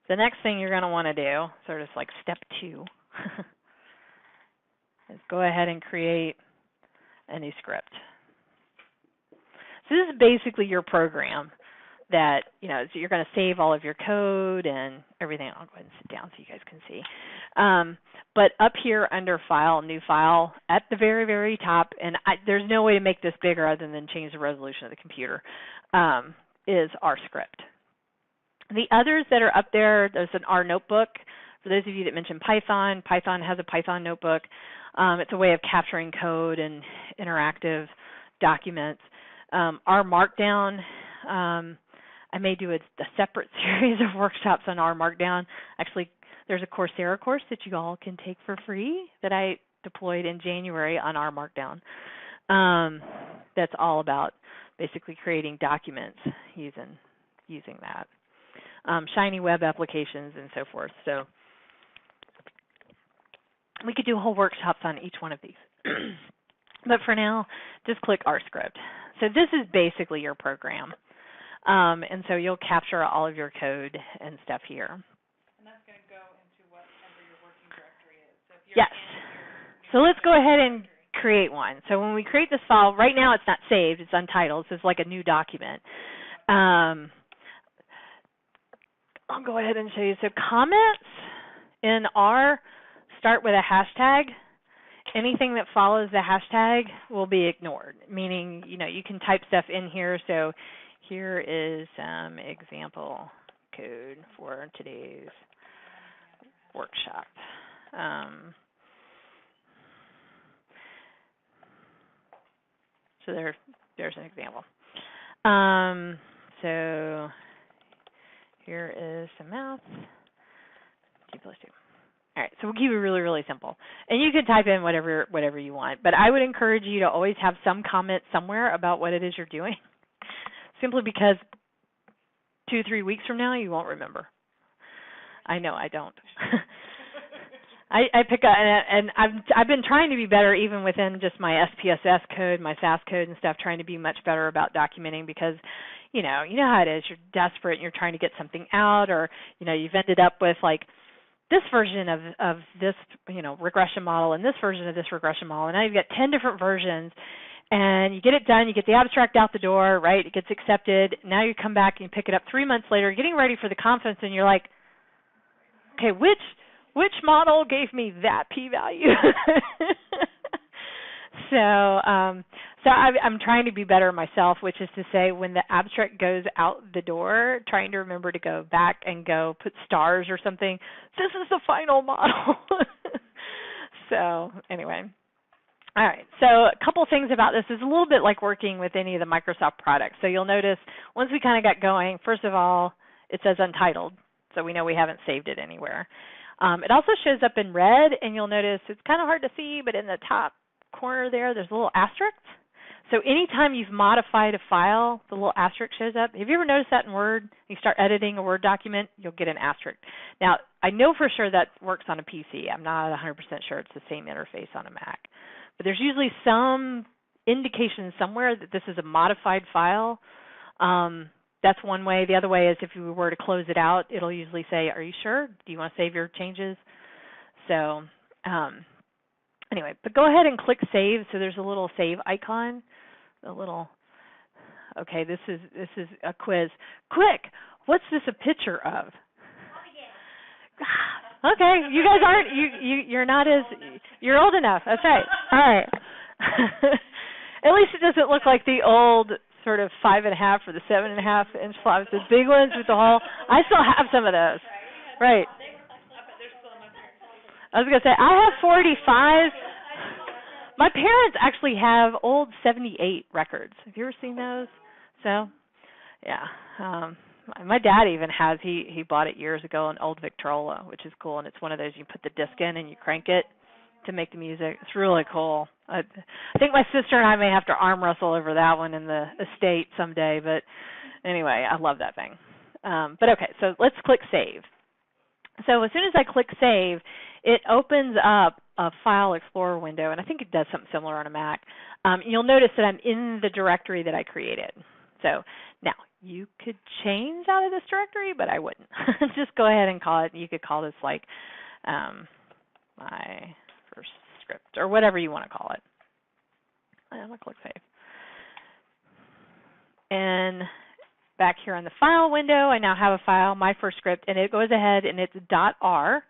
A: the next thing you're going to want to do, sort of like step 2, is go ahead and create a new script. So this is basically your program that, so you're going to save all of your code and everything. I'll go ahead and sit down so you guys can see. But up here under File, New File, at the very, very top, and there's no way to make this bigger other than change the resolution of the computer, is our script. The others that are up there, there's an R notebook. For those of you that mentioned Python, Python has a Python notebook. It's a way of capturing code and interactive documents. R Markdown, I may do a separate series of workshops on R Markdown. Actually, there's a Coursera course that you all can take for free that I deployed in January on R Markdown. That's all about basically creating documents using that. Shiny web applications and so forth. So we could do whole workshops on each one of these. But for now, just click R script. So this is basically your program. And so you'll capture all of your code and stuff here.
C: And that's going to go into whatever your working directory is. So if you're
A: yes. So let's go ahead and create one. So when we create this file, right now it's not saved, it's untitled, so it's like a new document. I'll go ahead and show you. So comments in R start with a hashtag. Anything that follows the hashtag will be ignored, meaning, you can type stuff in here. So here is some example code for today's workshop. So there's an example. So here is some math. 2 + 2. All right, so we'll keep it really, really simple. And you can type in whatever you want. But I would encourage you to always have some comment somewhere about what it is you're doing, simply because 2-3 weeks from now, you won't remember. I know I don't. I pick up, and I've been trying to be better even within just my SPSS code, my SAS code and stuff, trying to be much better about documenting because, you know how it is. You're desperate and you're trying to get something out, or, you've ended up with like this version of this, regression model and this version of this regression model, and now you've got 10 different versions, and you get it done, you get the abstract out the door, right? It gets accepted. Now you come back and you pick it up 3 months later, getting ready for the conference, and you're like, okay, which model gave me that p-value? So I'm trying to be better myself, which is to say when the abstract goes out the door, trying to remember to go back and go put stars or something. This is the final model. So anyway. All right, so a couple things about this is a little bit like working with any of the Microsoft products. So you'll notice once we kind of got going, first of all, it says untitled, so we know we haven't saved it anywhere. It also shows up in red, and you'll notice it's kind of hard to see, but in the top corner there's a little asterisk. So anytime you've modified a file, the little asterisk shows up. Have you ever noticed that in Word? You start editing a Word document, you'll get an asterisk. Now, I know for sure that works on a PC. I'm not 100% sure it's the same interface on a Mac. But there's usually some indication somewhere that this is a modified file. That's one way. The other way is if you were to close it out, it'll usually say, are you sure? Do you want to save your changes? So anyway, but go ahead and click Save. So there's a little save icon. Okay, this is a quiz. Quick, what's this a picture of? Okay, you guys aren't, you're not as, you're old enough. That's right. All right. At least it doesn't look like the old sort of 5.5 or the 7.5 inch flops, the big ones with the hole. I still have some of those. Right. I was going to say, I have 45, My parents actually have old 78 records. Have you ever seen those? So, yeah. My dad even has, he bought it years ago, an old Victrola, which is cool, and it's one of those you put the disc in and you crank it to make the music. It's really cool. I think my sister and I may have to arm wrestle over that one in the estate someday, but anyway, I love that thing. But okay, so let's click save. So as soon as I click save, it opens up a File Explorer window, and I think it does something similar on a Mac. You'll notice that I'm in the directory that I created. So now, you could change out of this directory, but I wouldn't. Just go ahead and call it, you could call this like my first script, or whatever you want to call it. I'm going to click save. And back here on the file window, I now have a file, my first script, and it goes ahead and it's .r.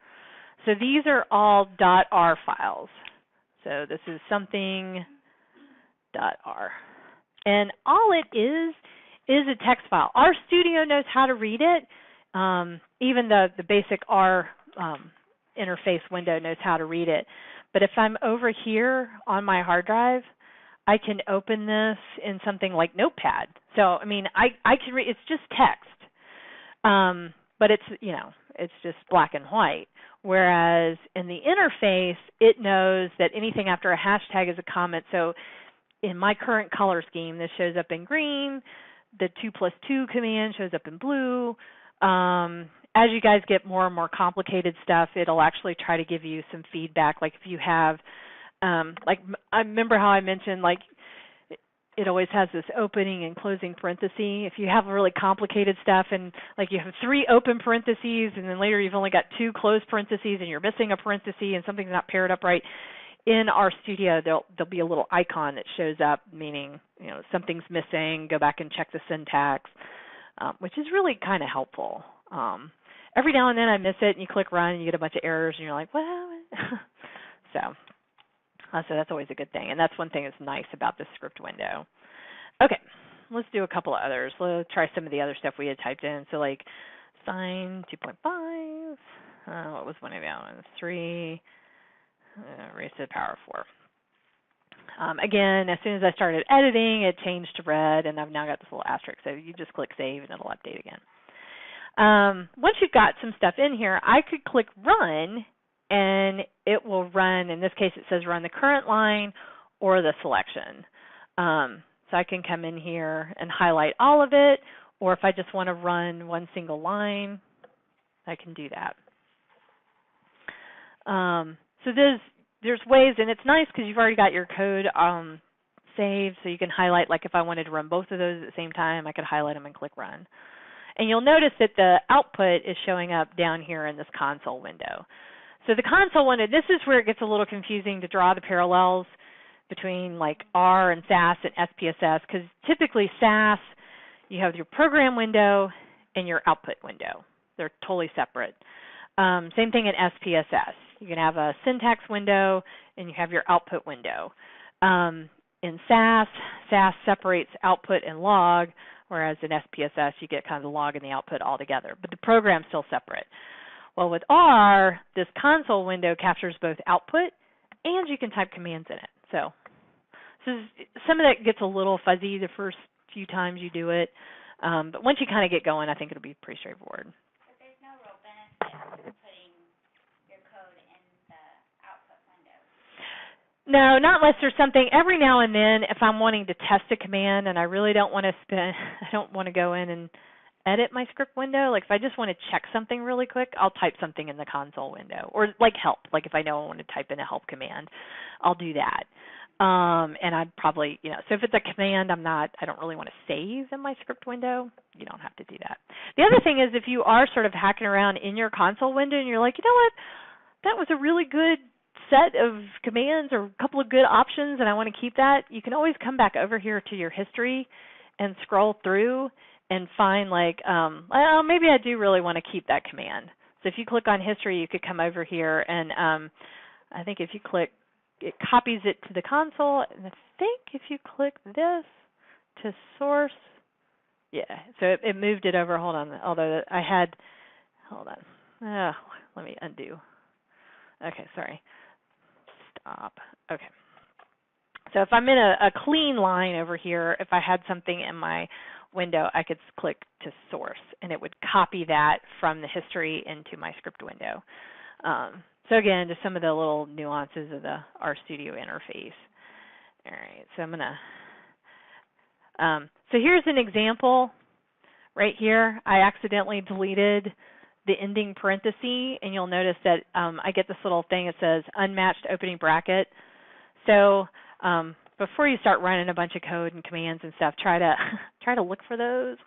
A: So these are all .r files. So this is something .r. And all it is a text file. RStudio knows how to read it. Even the basic R interface window knows how to read it. But if I'm over here on my hard drive, I can open this in something like Notepad. So, I mean, I can read, it's just text. But it's, you know, it's just black and white. Whereas in the interface, it knows that anything after a hashtag is a comment. So in my current color scheme, this shows up in green. The 2+2 command shows up in blue. As you guys get more and more complicated stuff, it'll actually try to give you some feedback. Like if you have, like I remember how I mentioned, like it always has this opening and closing parenthesis. If you have really complicated stuff and like you have 3 open parentheses and then later you've only got 2 closed parentheses and you're missing a parenthesis and something's not paired up right, in RStudio there'll be a little icon that shows up, meaning, you know, something's missing, go back and check the syntax, which is really kind of helpful. Every now and then I miss it and you click run and you get a bunch of errors and you're like, well, so that's always a good thing. And that's one thing that's nice about this script window. Okay, let's do a couple of others. Let's try some of the other stuff we had typed in. So like sine 2.5, what was one of the other ones? 3, raised to the power of 4. Again, as soon as I started editing, it changed to red, and I've now got this little asterisk. So you just click save, and it'll update again. Once you've got some stuff in here, I could click run, and it will run. In this case, it says run the current line or the selection. So I can come in here and highlight all of it, or if I just want to run one single line, I can do that. So there's ways, and it's nice because you've already got your code saved, so you can highlight, like if I wanted to run both of those at the same time, I could highlight them and click run. And you'll notice that the output is showing up down here in this console window. So the console window, this is where it gets a little confusing to draw the parallels between like R and SAS and SPSS, because typically SAS, you have your program window and your output window. They're totally separate. Same thing in SPSS. You can have a syntax window and you have your output window. In SAS separates output and log, whereas in SPSS you get kind of the log and the output all together, but the program's still separate. Well, with R, this console window captures both output and you can type commands in it. So some of that gets a little fuzzy the first few times you do it, but once you kind of get going, I think it'll be pretty straightforward.
B: But there's no real benefit to putting your code in the output window.
A: No, not unless there's something. Every now and then, if I'm wanting to test a command and I really don't want to I don't want to go in and edit my script window. Like if I just want to check something really quick, I'll type something in the console window, or like help. Like if I know I want to type in a help command, I'll do that. And I'd probably, so if it's a command I don't really want to save in my script window, you don't have to do that. The other thing is if you are sort of hacking around in your console window and you're like, you know what, that was a really good set of commands or a couple of good options and I want to keep that, you can always come back over here to your history and scroll through and find like, well, maybe I do really want to keep that command. So if you click on history, you could come over here and I think if you click, it copies it to the console, and I think if you click this to source, yeah, so it moved it over. Hold on, although I had, hold on, let me undo. Okay, sorry, stop. Okay, So if I'm in a clean line over here, if I had something in my window, I could click to source, and it would copy that from the history into my script window. So again, just some of the little nuances of the RStudio interface. All right, so I'm going to, so here's an example right here. I accidentally deleted the ending parenthesis, and you'll notice that I get this little thing that says unmatched opening bracket. So before you start running a bunch of code and commands and stuff, try to look for those.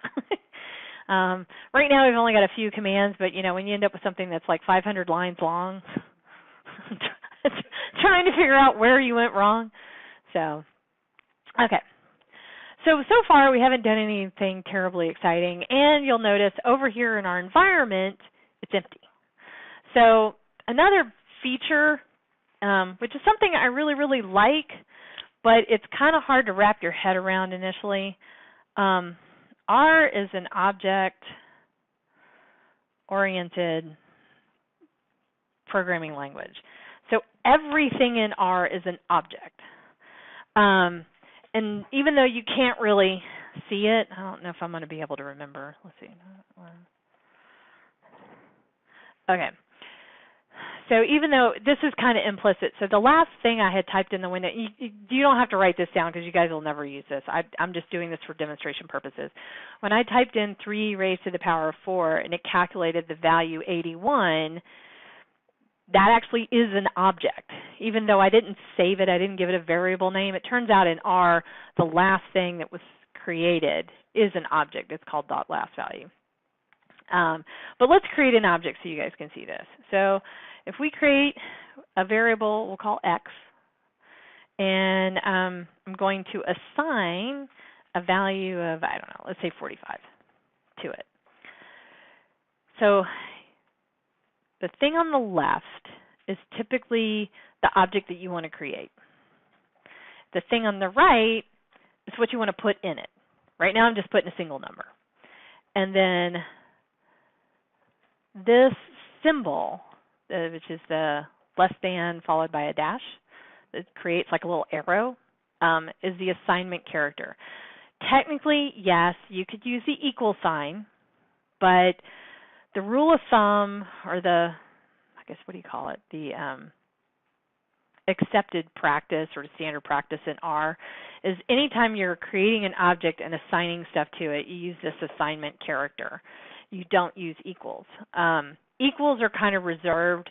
A: Right now we've only got a few commands, but you know, when you end up with something that's like 500 lines long, trying to figure out where you went wrong. So, okay. So far we haven't done anything terribly exciting, and you'll notice over here in our environment, it's empty. So another feature, which is something I really, really like, but it's kind of hard to wrap your head around initially. R is an object-oriented programming language. So everything in R is an object. And even though you can't really see it, I don't know if I'm going to be able to remember. Let's see. Okay. So even though this is kind of implicit, so the last thing I had typed in the window, you don't have to write this down because you guys will never use this. I'm just doing this for demonstration purposes. When I typed in 3 raised to the power of 4 and it calculated the value 81, that actually is an object. Even though I didn't save it, I didn't give it a variable name, it turns out in R, the last thing that was created is an object. It's called .lastValue. But let's create an object so you guys can see this. So if we create a variable we'll call X, and I'm going to assign a value of, I don't know, let's say 45 to it. So the thing on the left is typically the object that you want to create. The thing on the right is what you want to put in it. Right now I'm just putting a single number. And then this symbol, which is the less than followed by a dash, that creates like a little arrow, is the assignment character. Technically, yes, you could use the equal sign, but the rule of thumb, or the, I guess, what do you call it? The accepted practice or standard practice in R is anytime you're creating an object and assigning stuff to it, you use this assignment character. You don't use equals. Equals are kind of reserved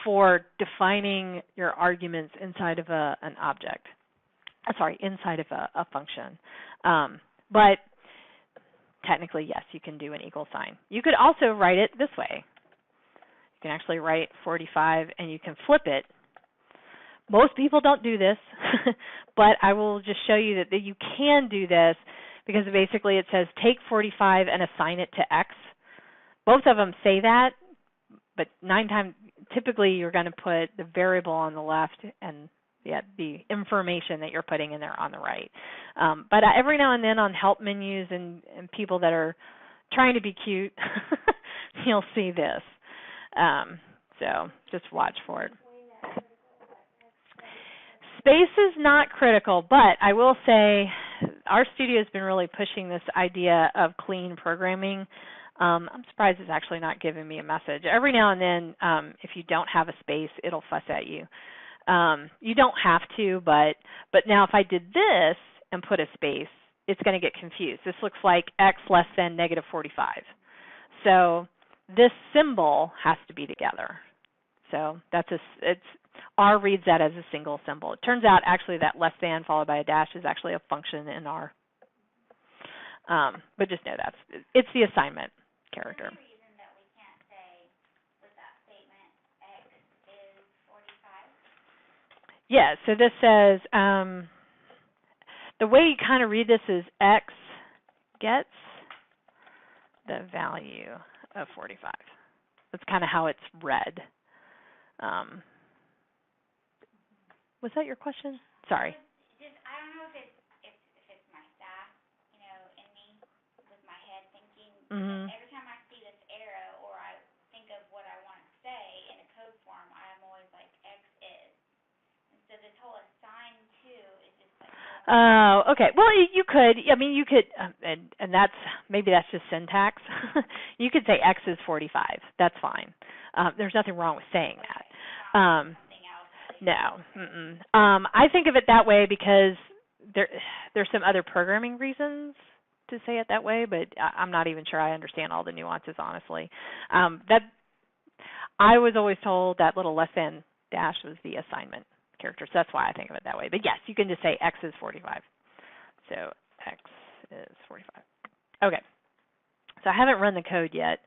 A: for defining your arguments inside of an object. Sorry, inside of a function. But technically, yes, you can do an equal sign. You could also write it this way. You can actually write 45 and you can flip it. Most people don't do this, but I will just show you that you can do this because basically it says take 45 and assign it to X. Both of them say that, but typically you're going to put the variable on the left and the information that you're putting in there on the right. But every now and then on help menus and people that are trying to be cute, you'll see this. So just watch for it. Space is not critical, but I will say RStudio has been really pushing this idea of clean programming. I'm surprised it's actually not giving me a message. Every now and then, if you don't have a space, it'll fuss at you. You don't have to, but now if I did this and put a space, it's going to get confused. This looks like X less than negative 45. So this symbol has to be together. So R reads that as a single symbol. It turns out actually that less than followed by a dash is actually a function in R. But just know it's the assignment character.
B: Any reason that we can't say with that statement X is 45?
A: Yeah, so this says, the way you kind of read this is X gets the value of 45. That's kind of how it's read. Was that your question? Sorry.
B: Just I don't know if it's my staff, in me with my head thinking.
A: Mm-hmm.
B: Every time I see this arrow or I think of what I want to say in a code form, I'm always like X is. And so this whole assign to is just like
A: Oh, okay. Well, you could. I mean, you could, and maybe that's just syntax. You could say x is 45. That's fine. There's nothing wrong with saying that.
B: Something else.
A: No. Mm-mm. I think of it that way because there's some other programming reasons to say it that way, but I'm not even sure I understand all the nuances, honestly. That I was always told that little less than dash was the assignment character, so that's why I think of it that way. But yes, you can just say x is 45. So x is 45. Okay. So I haven't run the code yet.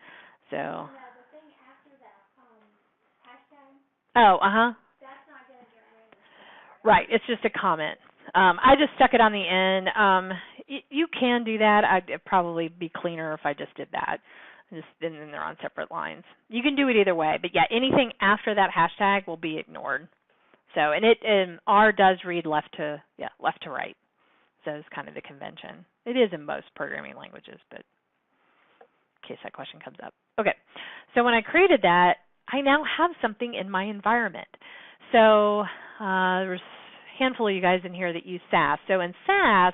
A: So.
B: Yeah, the thing after that, hashtag.
A: Oh, uh-huh.
B: That's not going to get rid of it.
A: Right. It's just a comment. I just stuck it on the end. You can do that. It'd probably be cleaner if I just did that. And then they're on separate lines. You can do it either way. But, yeah, anything after that hashtag will be ignored. So, and R does read left to right. So it's kind of the convention. It is in most programming languages, but in case that question comes up. Okay. So when I created that, I now have something in my environment. So there's a handful of you guys in here that use SAS. So in SAS,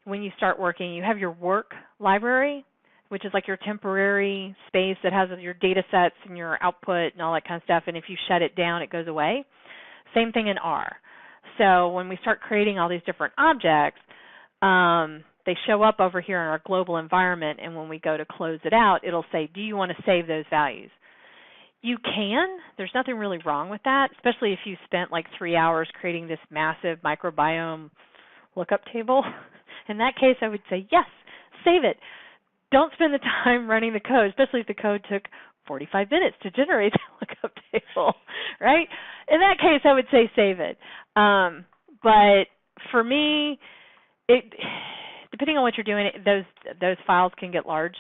A: when you start working, you have your work library, which is like your temporary space that has your data sets and your output and all that kind of stuff. And if you shut it down, it goes away. Same thing in R. So when we start creating all these different objects, they show up over here in our global environment, and when we go to close it out, it'll say, do you want to save those values? You can. There's nothing really wrong with that, especially if you spent like 3 hours creating this massive microbiome lookup table. In that case, I would say, yes, save it. Don't spend the time running the code, especially if the code took 45 minutes to generate the lookup table, right? In that case, I would say save it. But for me, depending on what you're doing, those files can get large.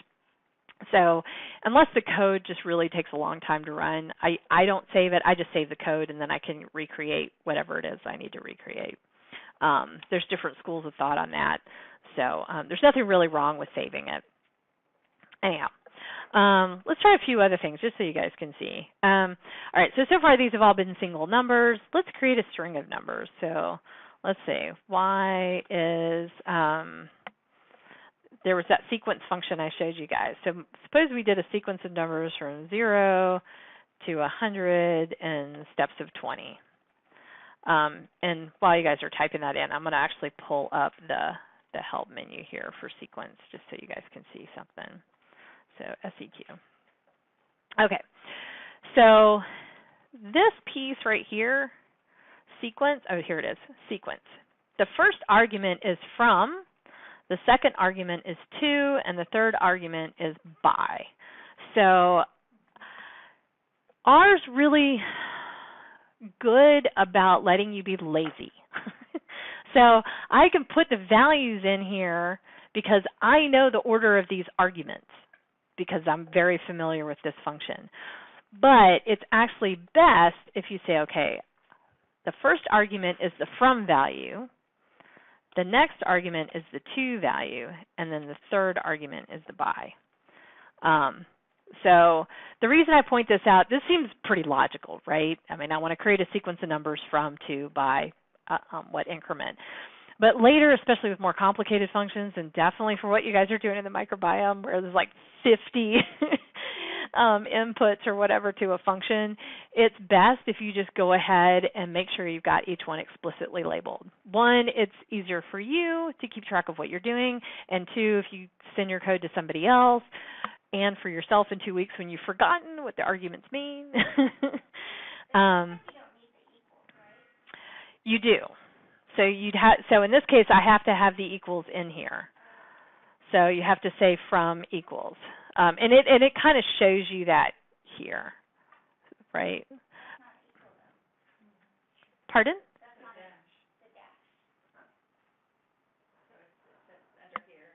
A: So unless the code just really takes a long time to run, I don't save it. I just save the code, and then I can recreate whatever it is I need to recreate. There's different schools of thought on that. So there's nothing really wrong with saving it. Anyhow, let's try a few other things just so you guys can see. All right, so far these have all been single numbers. Let's create a string of numbers. So let's see, y is, there was that sequence function I showed you guys. So suppose we did a sequence of numbers from 0 to 100 in steps of 20. And while you guys are typing that in, I'm going to actually pull up the help menu here for sequence just so you guys can see something. So SEQ. Okay, so this piece right here, sequence, oh, here it is, sequence. The first argument is from, the second argument is to, and the third argument is by. So R's really good about letting you be lazy. So I can put the values in here because I know the order of these arguments because I'm very familiar with this function. But it's actually best if you say, okay, the first argument is the from value, the next argument is the to value, and then the third argument is the by. So the reason I point this out, this seems pretty logical, right? I mean, I want to create a sequence of numbers from, to, by, what increment. But later, especially with more complicated functions, and definitely for what you guys are doing in the microbiome, where there's like 50 inputs or whatever to a function, it's best if you just go ahead and make sure you've got each one explicitly labeled. One, it's easier for you to keep track of what you're doing, and two, if you send your code to somebody else, and for yourself in 2 weeks when you've forgotten what the arguments mean. You do. So so in this case, I have to have the equals in here. So you have to say from equals, and it kind of shows you that here, right? Pardon?
C: That's not
B: The dash.
C: So it's under here.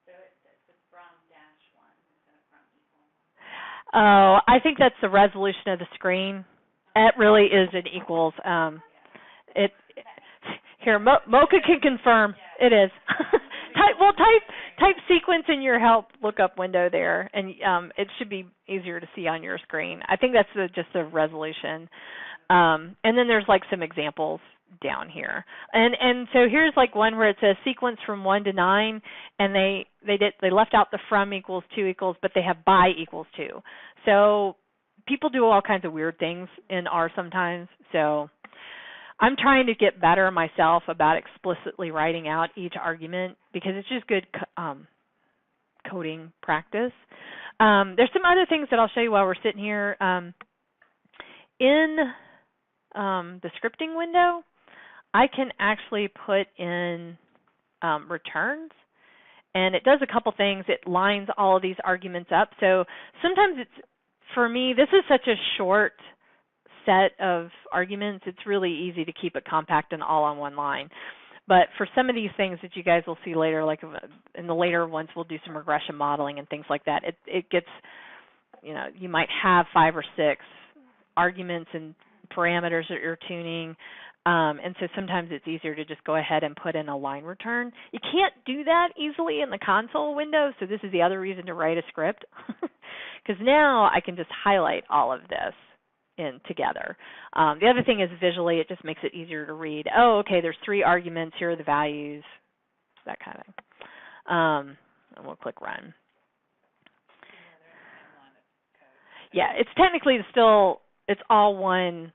C: So it's from -1 instead of from equal.
A: Oh, I think that's the resolution of the screen. It really is an equals. Here, Mocha can confirm it is. Type sequence in your help lookup window there, and it should be easier to see on your screen. I think that's just the resolution. And then there's like some examples down here. And so here's like one where it says sequence from 1 to 9, and they left out the from equals 2 equals, but they have by equals 2. So people do all kinds of weird things in R sometimes. So I'm trying to get better myself about explicitly writing out each argument because it's just good coding practice. There's some other things that I'll show you while we're sitting here. In the scripting window, I can actually put in returns, and it does a couple things. It lines all of these arguments up. So sometimes it's, for me, this is such a short set of arguments, it's really easy to keep it compact and all on one line. But for some of these things that you guys will see later, like in the later ones, we'll do some regression modeling and things like that. It gets, you might have 5 or 6 arguments and parameters that you're tuning. And so sometimes it's easier to just go ahead and put in a line return. You can't do that easily in the console window, so this is the other reason to write a script. Because now I can just highlight all of this in together. The other thing is visually, it just makes it easier to read. Oh, okay, there's 3 arguments, here are the values, that kind of thing. And we'll click run. Yeah, it's technically still, it's all one,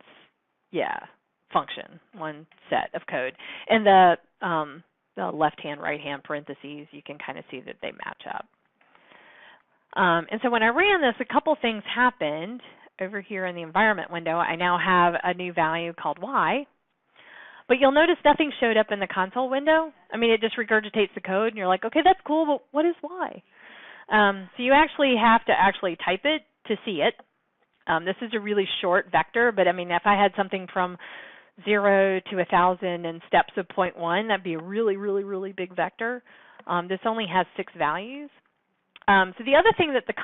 A: function, one set of code. And the left-hand, right-hand parentheses, you can kind of see that they match up. And so when I ran this, a couple things happened. Over here in the environment window, I now have a new value called y. But you'll notice nothing showed up in the console window. I mean, it just regurgitates the code, and you're like, okay, that's cool, but what is y? So you actually have to actually type it to see it. This is a really short vector, but I mean, if I had something from 0 to 1,000 in steps of 0.1, that'd be a really, really, really big vector. This only has 6 values. So the other thing that the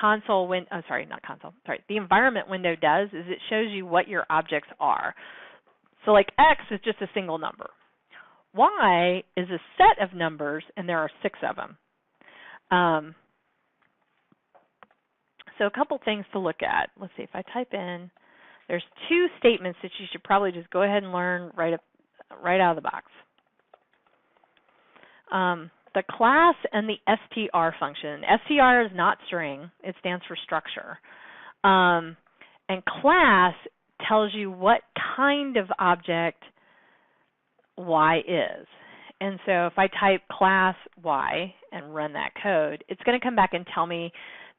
A: environment window does is it shows you what your objects are. So like X is just a single number. Y is a set of numbers, and there are 6 of them. So a couple things to look at. Let's see, if I type in, there's 2 statements that you should probably just go ahead and learn right out of the box. The class and the str function. Str is not string. It stands for structure. And class tells you what kind of object y is. And so if I type class y and run that code, it's going to come back and tell me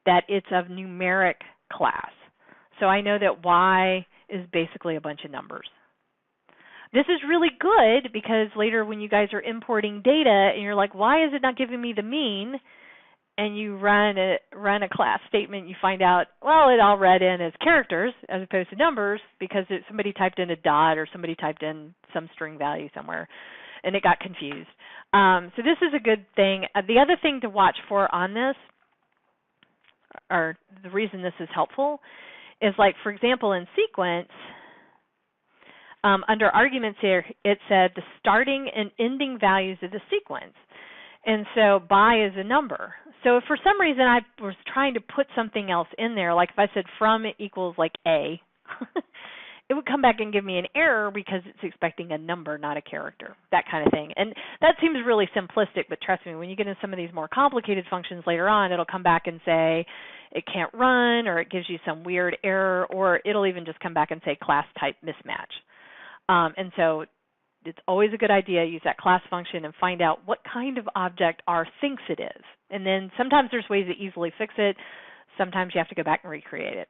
A: that it's of numeric class. So I know that y is basically a bunch of numbers. This is really good because later when you guys are importing data and you're like, why is it not giving me the mean? And you run a class statement, you find out, well, it all read in as characters as opposed to numbers because somebody typed in a dot or somebody typed in some string value somewhere, and it got confused. So this is a good thing. The other thing to watch for on this, or the reason this is helpful, is like, for example, in sequence, under arguments here, it said the starting and ending values of the sequence. And so by is a number. So if for some reason I was trying to put something else in there, like if I said from equals like A, it would come back and give me an error because it's expecting a number, not a character, that kind of thing. And that seems really simplistic, but trust me, when you get into some of these more complicated functions later on, it'll come back and say it can't run, or it gives you some weird error, or it'll even just come back and say class type mismatch. And so it's always a good idea to use that class function and find out what kind of object R thinks it is. And then sometimes there's ways to easily fix it. Sometimes you have to go back and recreate it.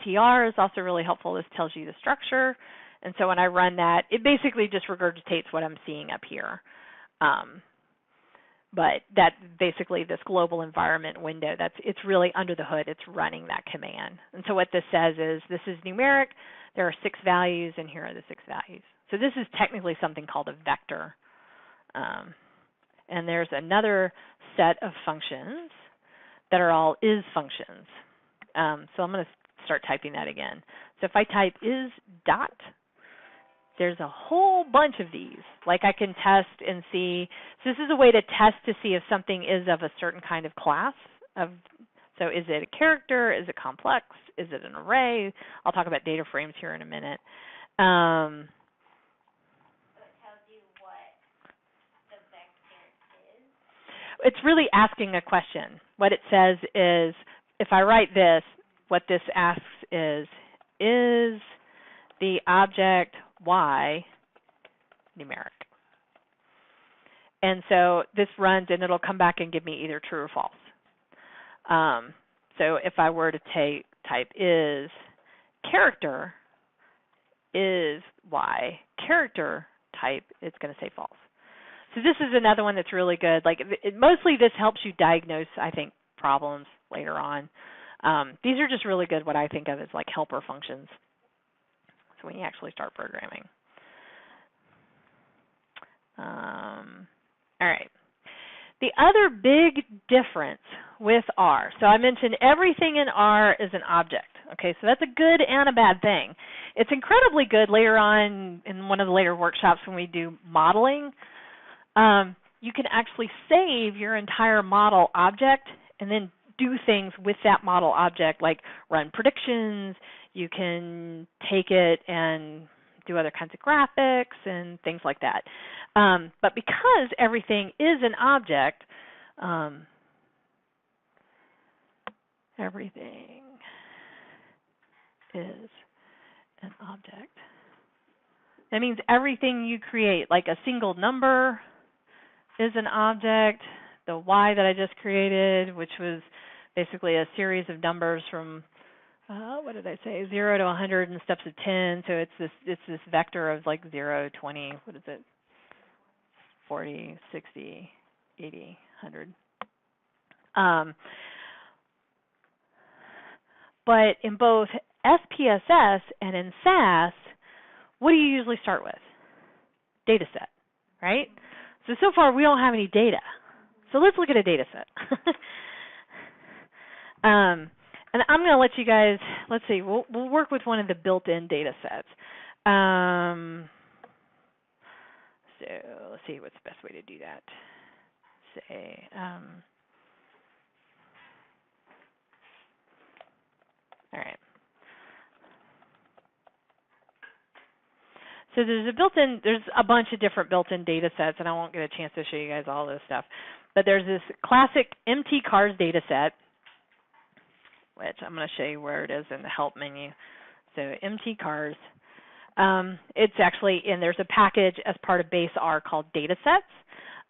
A: str is also really helpful. This tells you the structure. And so when I run that, it basically just regurgitates what I'm seeing up here. But that basically this global environment window, it's really under the hood. It's running that command. And so what this says is this is numeric. There are 6 values, and here are the 6 values. So this is technically something called a vector. And there's another set of functions that are all is functions. So I'm going to start typing that again. So if I type is dot, there's a whole bunch of these. Like I can test and see. So this is a way to test to see if something is of a certain kind of class. So is it a character? Is it complex? Is it an array? I'll talk about data frames here in a minute. it's really asking a question. What it says is, if I write this, what this asks is the object Y numeric? And so this runs, and it'll come back and give me either true or false. So if I were to type is character is Y character type, it's going to say false. So this is another one that's really good. Like mostly this helps you diagnose, I think, problems later on. These are just really good, what I think of as like helper functions. So when you actually start programming. All right. The other big difference with R, so I mentioned everything in R is an object. Okay, so that's a good and a bad thing. It's incredibly good later on in one of the later workshops when we do modeling. You can actually save your entire model object and then do things with that model object, like run predictions. You can take it and do other kinds of graphics and things like that. But because everything is an object, everything is an object. That means everything you create, like a single number, is an object. The Y that I just created, which was basically a series of numbers from what did I say? 0 to 100 in steps of 10. So it's this vector of like 0, 20. What is it? 40, 60, 80, 100. But in both SPSS and in SAS, what do you usually start with? Data set, right? So far we don't have any data. So let's look at a data set. And I'm going to let you guys, let's see, we'll work with one of the built-in data sets. So let's see what's the best way to do that. Say, all right. So there's a bunch of different built-in data sets, and I won't get a chance to show you guys all this stuff. But there's this classic MT cars data set, which I'm going to show you where it is in the help menu. So MT cars. It's actually, and there's a package as part of base R called data sets.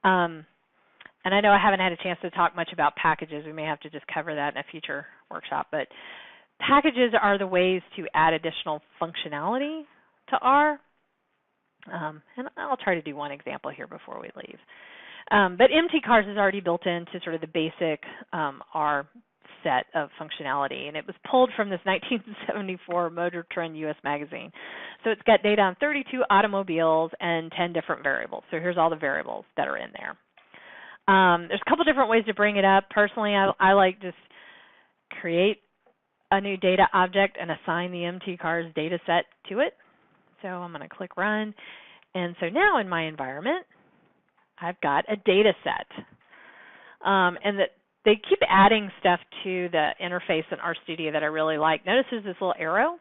A: And I know I haven't had a chance to talk much about packages. We may have to just cover that in a future workshop. But packages are the ways to add additional functionality to R. And I'll try to do one example here before we leave. But MT cars is already built into sort of the basic R set of functionality, and it was pulled from this 1974 Motor Trend US magazine. So it's got data on 32 automobiles and 10 different variables. So here's all the variables that are in there. There's a couple different ways to bring it up. Personally, I like just create a new data object and assign the MT cars data set to it. So I'm going to click run. And so now in my environment, I've got a data set. And they keep adding stuff to the interface in RStudio that I really like. Notice there's this little arrow.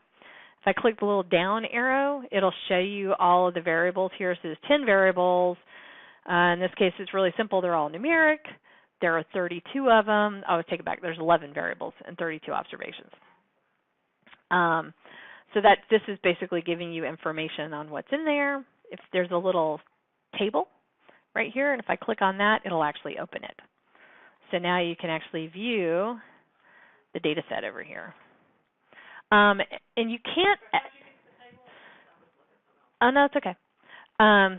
A: If I click the little down arrow, it'll show you all of the variables here. So there's 10 variables. In this case, it's really simple. They're all numeric. There are 32 of them. Oh, take it back. There's 11 variables and 32 observations. So that this is basically giving you information on what's in there. If there's a little table right here, and if I click on that, it'll actually open it. So now you can actually view the data set over here. And you can't, oh no, it's okay.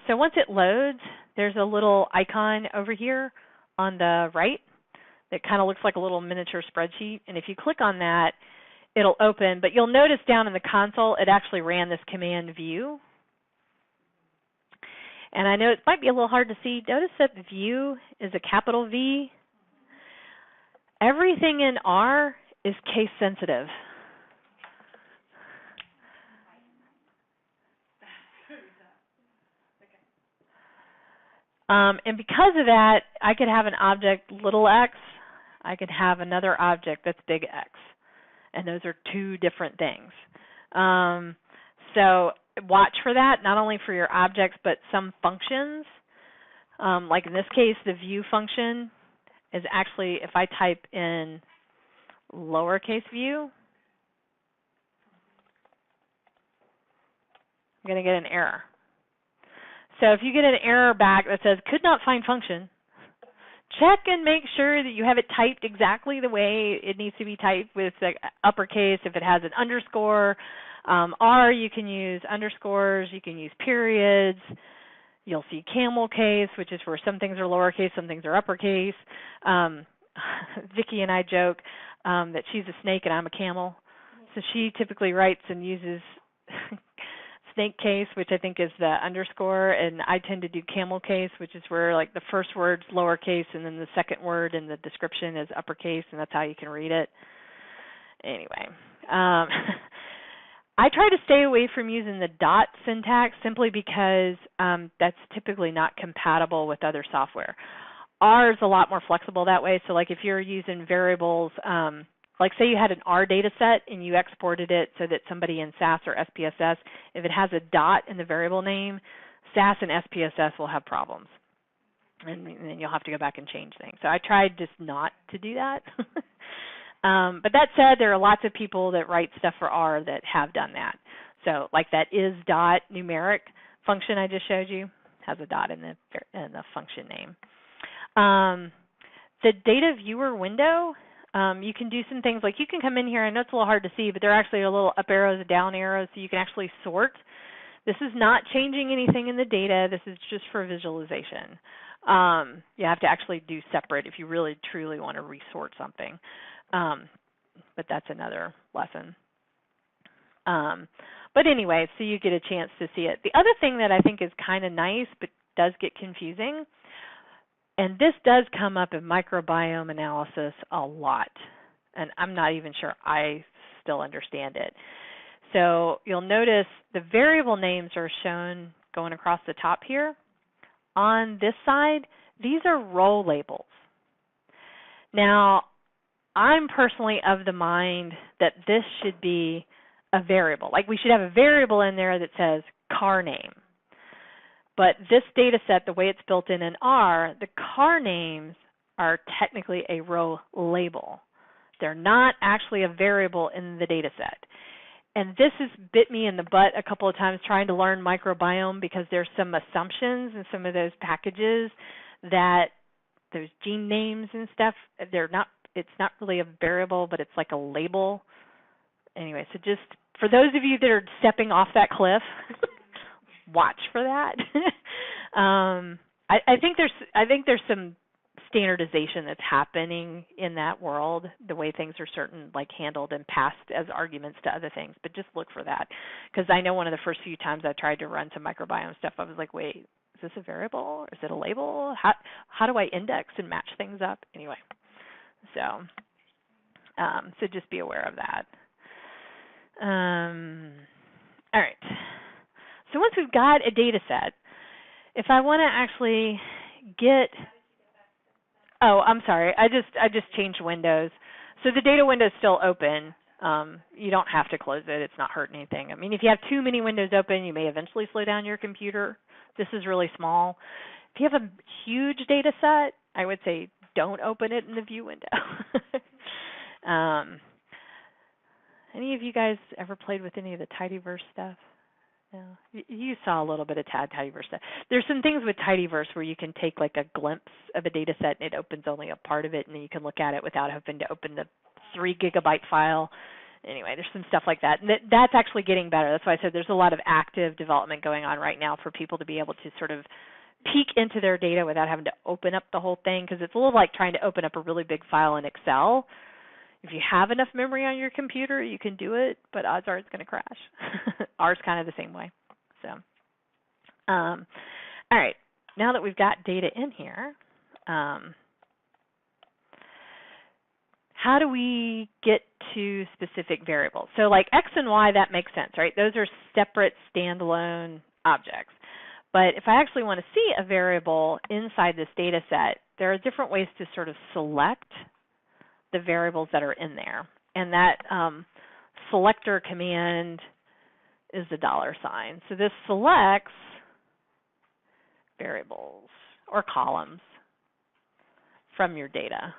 A: So once it loads, there's a little icon over here on the right that kind of looks like a little miniature spreadsheet. And if you click on that, it'll open. But you'll notice down in the console, it actually ran this command view. And I know it might be a little hard to see. Notice that the view is a capital V. Everything in R is case sensitive. And because of that, I could have an object little x. I could have another object that's big X. And those are two different things. So watch for that, not only for your objects, but some functions. Like in this case, the view function is actually if I type in lowercase view, I'm going to get an error. So if you get an error back that says could not find function, check and make sure that you have it typed exactly the way it needs to be typed with the uppercase. If it has an underscore, R, you can use underscores, you can use periods. You'll see camel case, which is where some things are lowercase, some things are uppercase. Vicki and I joke that she's a snake and I'm a camel. So she typically writes and uses snake case, which I think is the underscore, and I tend to do camel case, which is where like the first word's lowercase and then the second word in the description is uppercase, and that's how you can read it. Anyway, I try to stay away from using the dot syntax simply because that's typically not compatible with other software. R is a lot more flexible that way. So like if you're using variables, like say you had an R data set and you exported it so that somebody in SAS or SPSS, if it has a dot in the variable name, SAS and SPSS will have problems. And then you'll have to go back and change things. So I tried just not to do that. But that said, there are lots of people that write stuff for R that have done that. So like that is dot numeric function I just showed you has a dot in the function name. The data viewer window, you can do some things like you can come in here. I know it's a little hard to see, but there are actually little up arrows and down arrows so you can actually sort. This is not changing anything in the data. This is just for visualization. You have to actually do separate if you really truly want to resort something. But that's another lesson. But anyway, so you get a chance to see it. The other thing that I think is kind of nice but does get confusing, and this does come up in microbiome analysis a lot, and I'm not even sure I still understand it. So you'll notice the variable names are shown going across the top here. On this side, these are row labels. Now, I'm personally of the mind that this should be a variable. Like we should have a variable in there that says car name. But this data set, the way it's built in R, the car names are technically a row label. They're not actually a variable in the data set. And this has bit me in the butt a couple of times trying to learn microbiome because there's some assumptions in some of those packages that those gene names and stuff, it's not really a variable, but it's like a label. Anyway, so just for those of you that are stepping off that cliff, watch for that. I think there's some standardization that's happening in that world, the way things are handled and passed as arguments to other things. But just look for that, because I know one of the first few times I tried to run some microbiome stuff, I was like, wait, is this a variable? Is it a label? How do I index and match things up? Anyway, so just be aware of that. All right. So once we've got a data set, if I want to actually get, I'm sorry, I just changed windows. So the data window is still open. You don't have to close it. It's not hurting anything. I mean, if you have too many windows open, you may eventually slow down your computer. This is really small. If you have a huge data set, I would say don't open it in the view window. Any of you guys ever played with any of the tidyverse stuff? No. You saw a little bit of tidyverse stuff. There's some things with tidyverse where you can take like a glimpse of a data set and it opens only a part of it, and then you can look at it without having to open the 3 gigabyte file. Anyway, there's some stuff like that. And that's actually getting better. That's why I said there's a lot of active development going on right now for people to be able to sort of peek into their data without having to open up the whole thing, because it's a little like trying to open up a really big file in Excel. If you have enough memory on your computer, you can do it, but odds are it's going to crash. Ours kind of the same way. So, all right. Now that we've got data in here, how do we get to specific variables? So like X and Y, that makes sense, right? Those are separate standalone objects. But if I actually want to see a variable inside this data set, there are different ways to sort of select the variables that are in there. And that selector command is the $sign. So this selects variables or columns. from your data.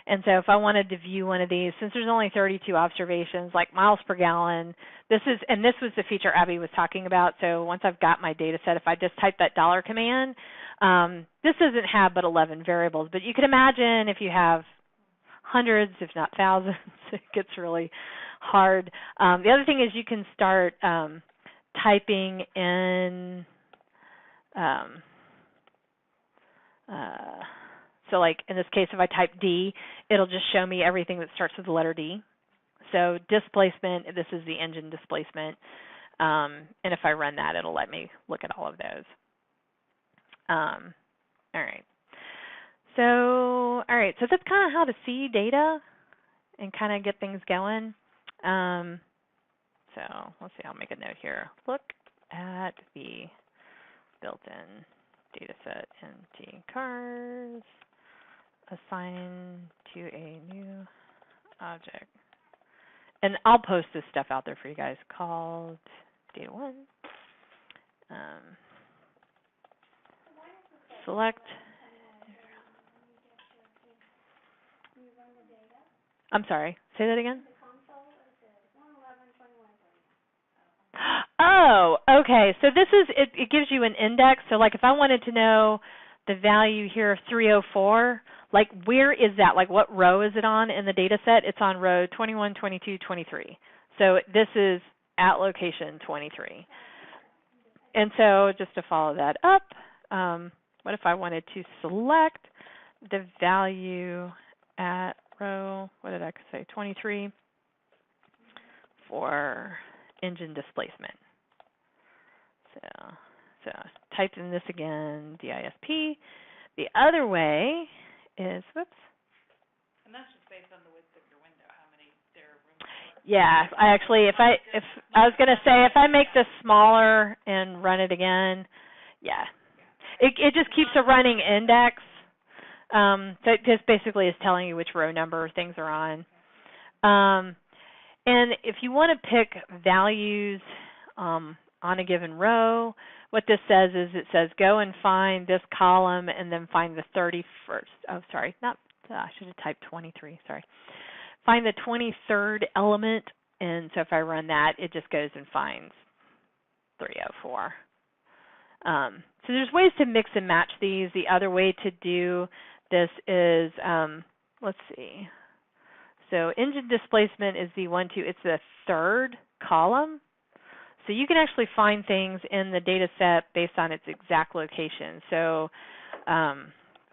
A: And so if I wanted to view one of these, since there's only 32 observations, like miles per gallon, this was the feature Abby was talking about. So once I've got my data set, if I just type that $ command, this doesn't have but 11 variables. But you can imagine if you have hundreds, if not thousands, it gets really hard. The other thing is you can start typing in so like in this case, if I type D, it'll just show me everything that starts with the letter D. So displacement, this is the engine displacement. And if I run that, it'll let me look at all of those. All right. So that's kind of how to see data and kind of get things going. So let's see, I'll make a note here. Look at the built-in dataset NT cars. Assign to a new object. And I'll post this stuff out there for you guys called Data 1. Select. I'm sorry, say that again. Oh, okay. So this is, it gives you an index. So like if I wanted to know the value here of 304, like where is that? Like what row is it on in the data set? It's on row 21, 22, 23. So this is at location 23. And so just to follow that up, what if I wanted to select the value at row, what did I say, 23 for engine displacement. So type in this again, DISP. The other way is, whoops.
C: And that's just based on the width of your window, how many there are rooms for.
A: Yeah, I actually, if I was going to say, if I make this smaller and run it again, yeah. It just keeps a running index. So it just basically is telling you which row number things are on. And if you want to pick values on a given row, what this says is it says go and find this column and then find the 31st. Oh, sorry, I should have typed 23, sorry. Find the 23rd element, and so if I run that, it just goes and finds 304. So there's ways to mix and match these. The other way to do this is, let's see. So engine displacement is it's the third column. So you can actually find things in the data set based on its exact location. So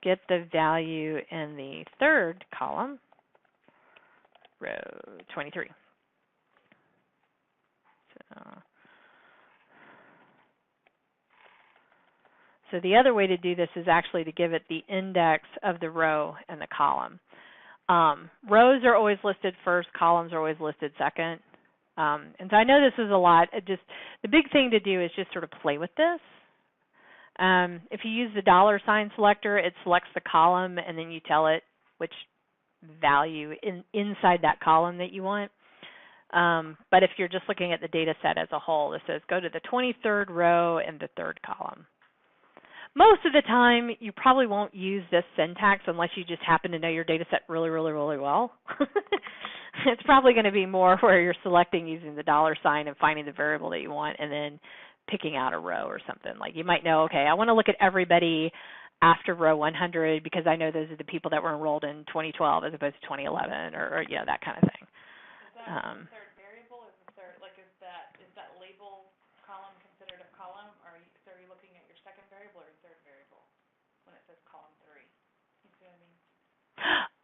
A: get the value in the third column, row 23. So the other way to do this is actually to give it the index of the row and the column. Rows are always listed first, columns are always listed second. And so I know this is a lot. The big thing to do is just sort of play with this. If you use the $sign selector, it selects the column and then you tell it which value inside that column that you want. But if you're just looking at the data set as a whole, it says go to the 23rd row and the third column. Most of the time, you probably won't use this syntax unless you just happen to know your data set really, really, really well. It's probably going to be more where you're selecting using the $sign and finding the variable that you want and then picking out a row or something. Like you might know, okay, I want to look at everybody after row 100 because I know those are the people that were enrolled in 2012 as opposed to 2011 or you know, that kind of thing.
C: Is that the third variable? Is that label column considered a column? Or are you looking at your second variable or third variable when it says column 3? You see what I mean?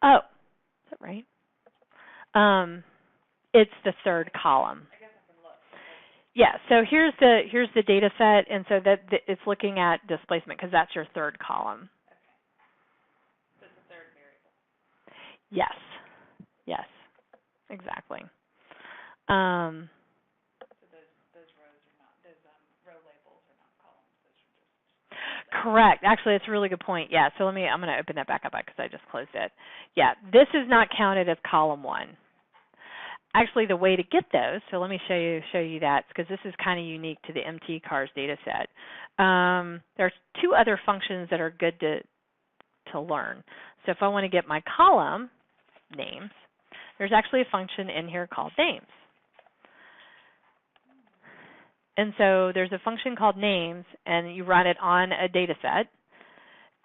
A: Oh, is that right? It's the third column.
C: I guess I can look.
A: Yeah, so here's the data set, and so that it's looking at displacement because that's your third column.
C: Okay. So it's the third variable.
A: Yes, exactly.
C: So those rows are not, those row labels are not columns. Those are just.
A: Correct. Actually, it's a really good point. Yeah, so I'm going to open that back up because I just closed it. Yeah, this is not counted as column 1. actually the way to get those, so let me show you that, because this is kind of unique to the MT cars data set. There's two other functions that are good to learn. So if I want to get my column names, there's actually a function in here called names. And so there's a function called names, and you run it on a data set.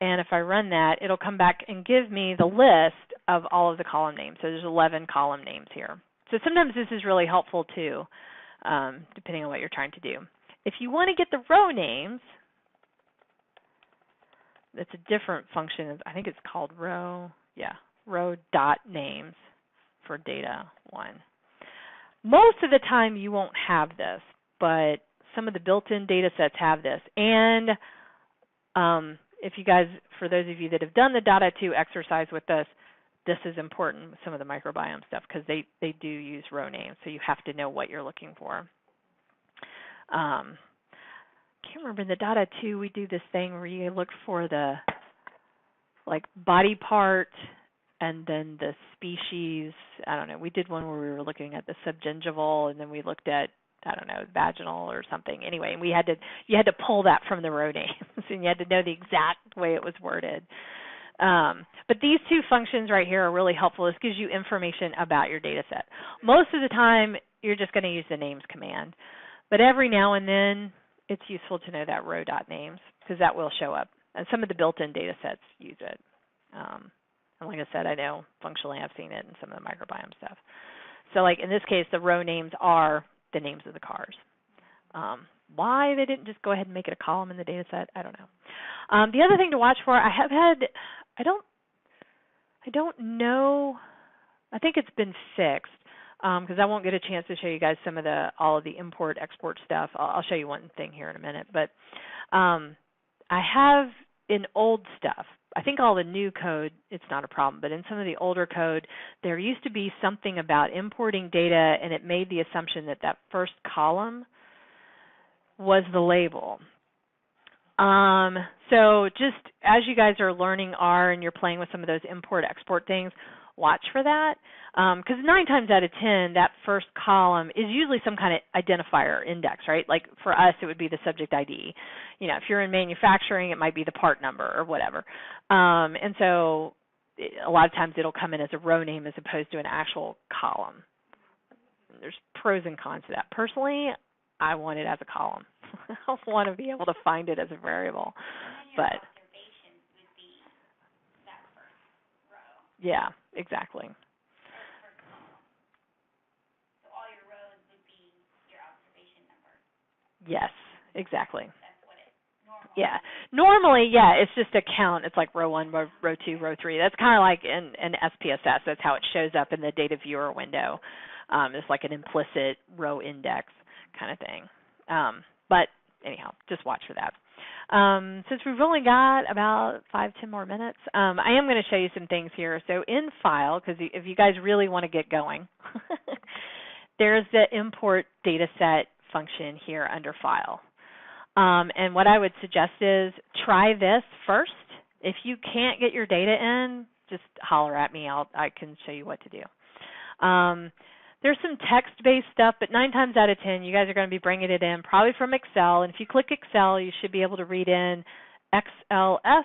A: And if I run that, it'll come back and give me the list of all of the column names. So there's 11 column names here. So sometimes this is really helpful too, depending on what you're trying to do. If you want to get the row names, that's a different function. I think it's called row dot names for data 1. Most of the time you won't have this, but some of the built-in data sets have this. And if you guys, for those of you that have done the data 2 exercise with this, this is important with some of the microbiome stuff because they do use row names, so you have to know what you're looking for. Can't remember, in the data 2 we do this thing where you look for the body part and then the species. I don't know, we did one where we were looking at the subgingival, and then we looked at, I don't know, vaginal or something. Anyway, and you had to pull that from the row names, and you had to know the exact way it was worded. But these two functions right here are really helpful. This gives you information about your data set. Most of the time, you're just going to use the names command. But every now and then, it's useful to know that row.names because that will show up. And some of the built-in data sets use it. And like I said, I know functionally I've seen it in some of the microbiome stuff. So like in this case, the row names are the names of the cars. Why they didn't just go ahead and make it a column in the data set, I don't know. The other thing to watch for, I don't know, I think it's been fixed because I won't get a chance to show you guys some of all of the import export stuff. I'll show you one thing here in a minute, but I have in old stuff, I think all the new code, it's not a problem, but in some of the older code, there used to be something about importing data, and it made the assumption that that first column was the label. So just as you guys are learning R and you're playing with some of those import-export things, watch for that. Because 9 times out of 10, that first column is usually some kind of identifier index, right? Like for us, it would be the subject ID. You know, if you're in manufacturing, it might be the part number or whatever. And so a lot of times it'll come in as a row name as opposed to an actual column. There's pros and cons to that. Personally, I want it as a column. I want to be able to find it as a variable. But
B: observations would be that first row.
A: Yeah, exactly.
B: Or the first column. So all your rows would be your observation number.
A: Yes, exactly.
B: That's what it normally
A: Yeah. Normally, yeah, it's just a count. It's like row 1, row 2, row 3. That's kind of like in SPSS. That's how it shows up in the data viewer window. It's like an implicit row index kind of thing. But anyhow, just watch for that. Since we've only got about 5-10 more minutes, I am going to show you some things here. So in File, because if you guys really want to get going, there's the Import Dataset function here under File. And what I would suggest is try this first. If you can't get your data in, just holler at me. I can show you what to do. There's some text-based stuff, but 9 times out of 10, you guys are going to be bringing it in probably from Excel. And if you click Excel, you should be able to read in XLS,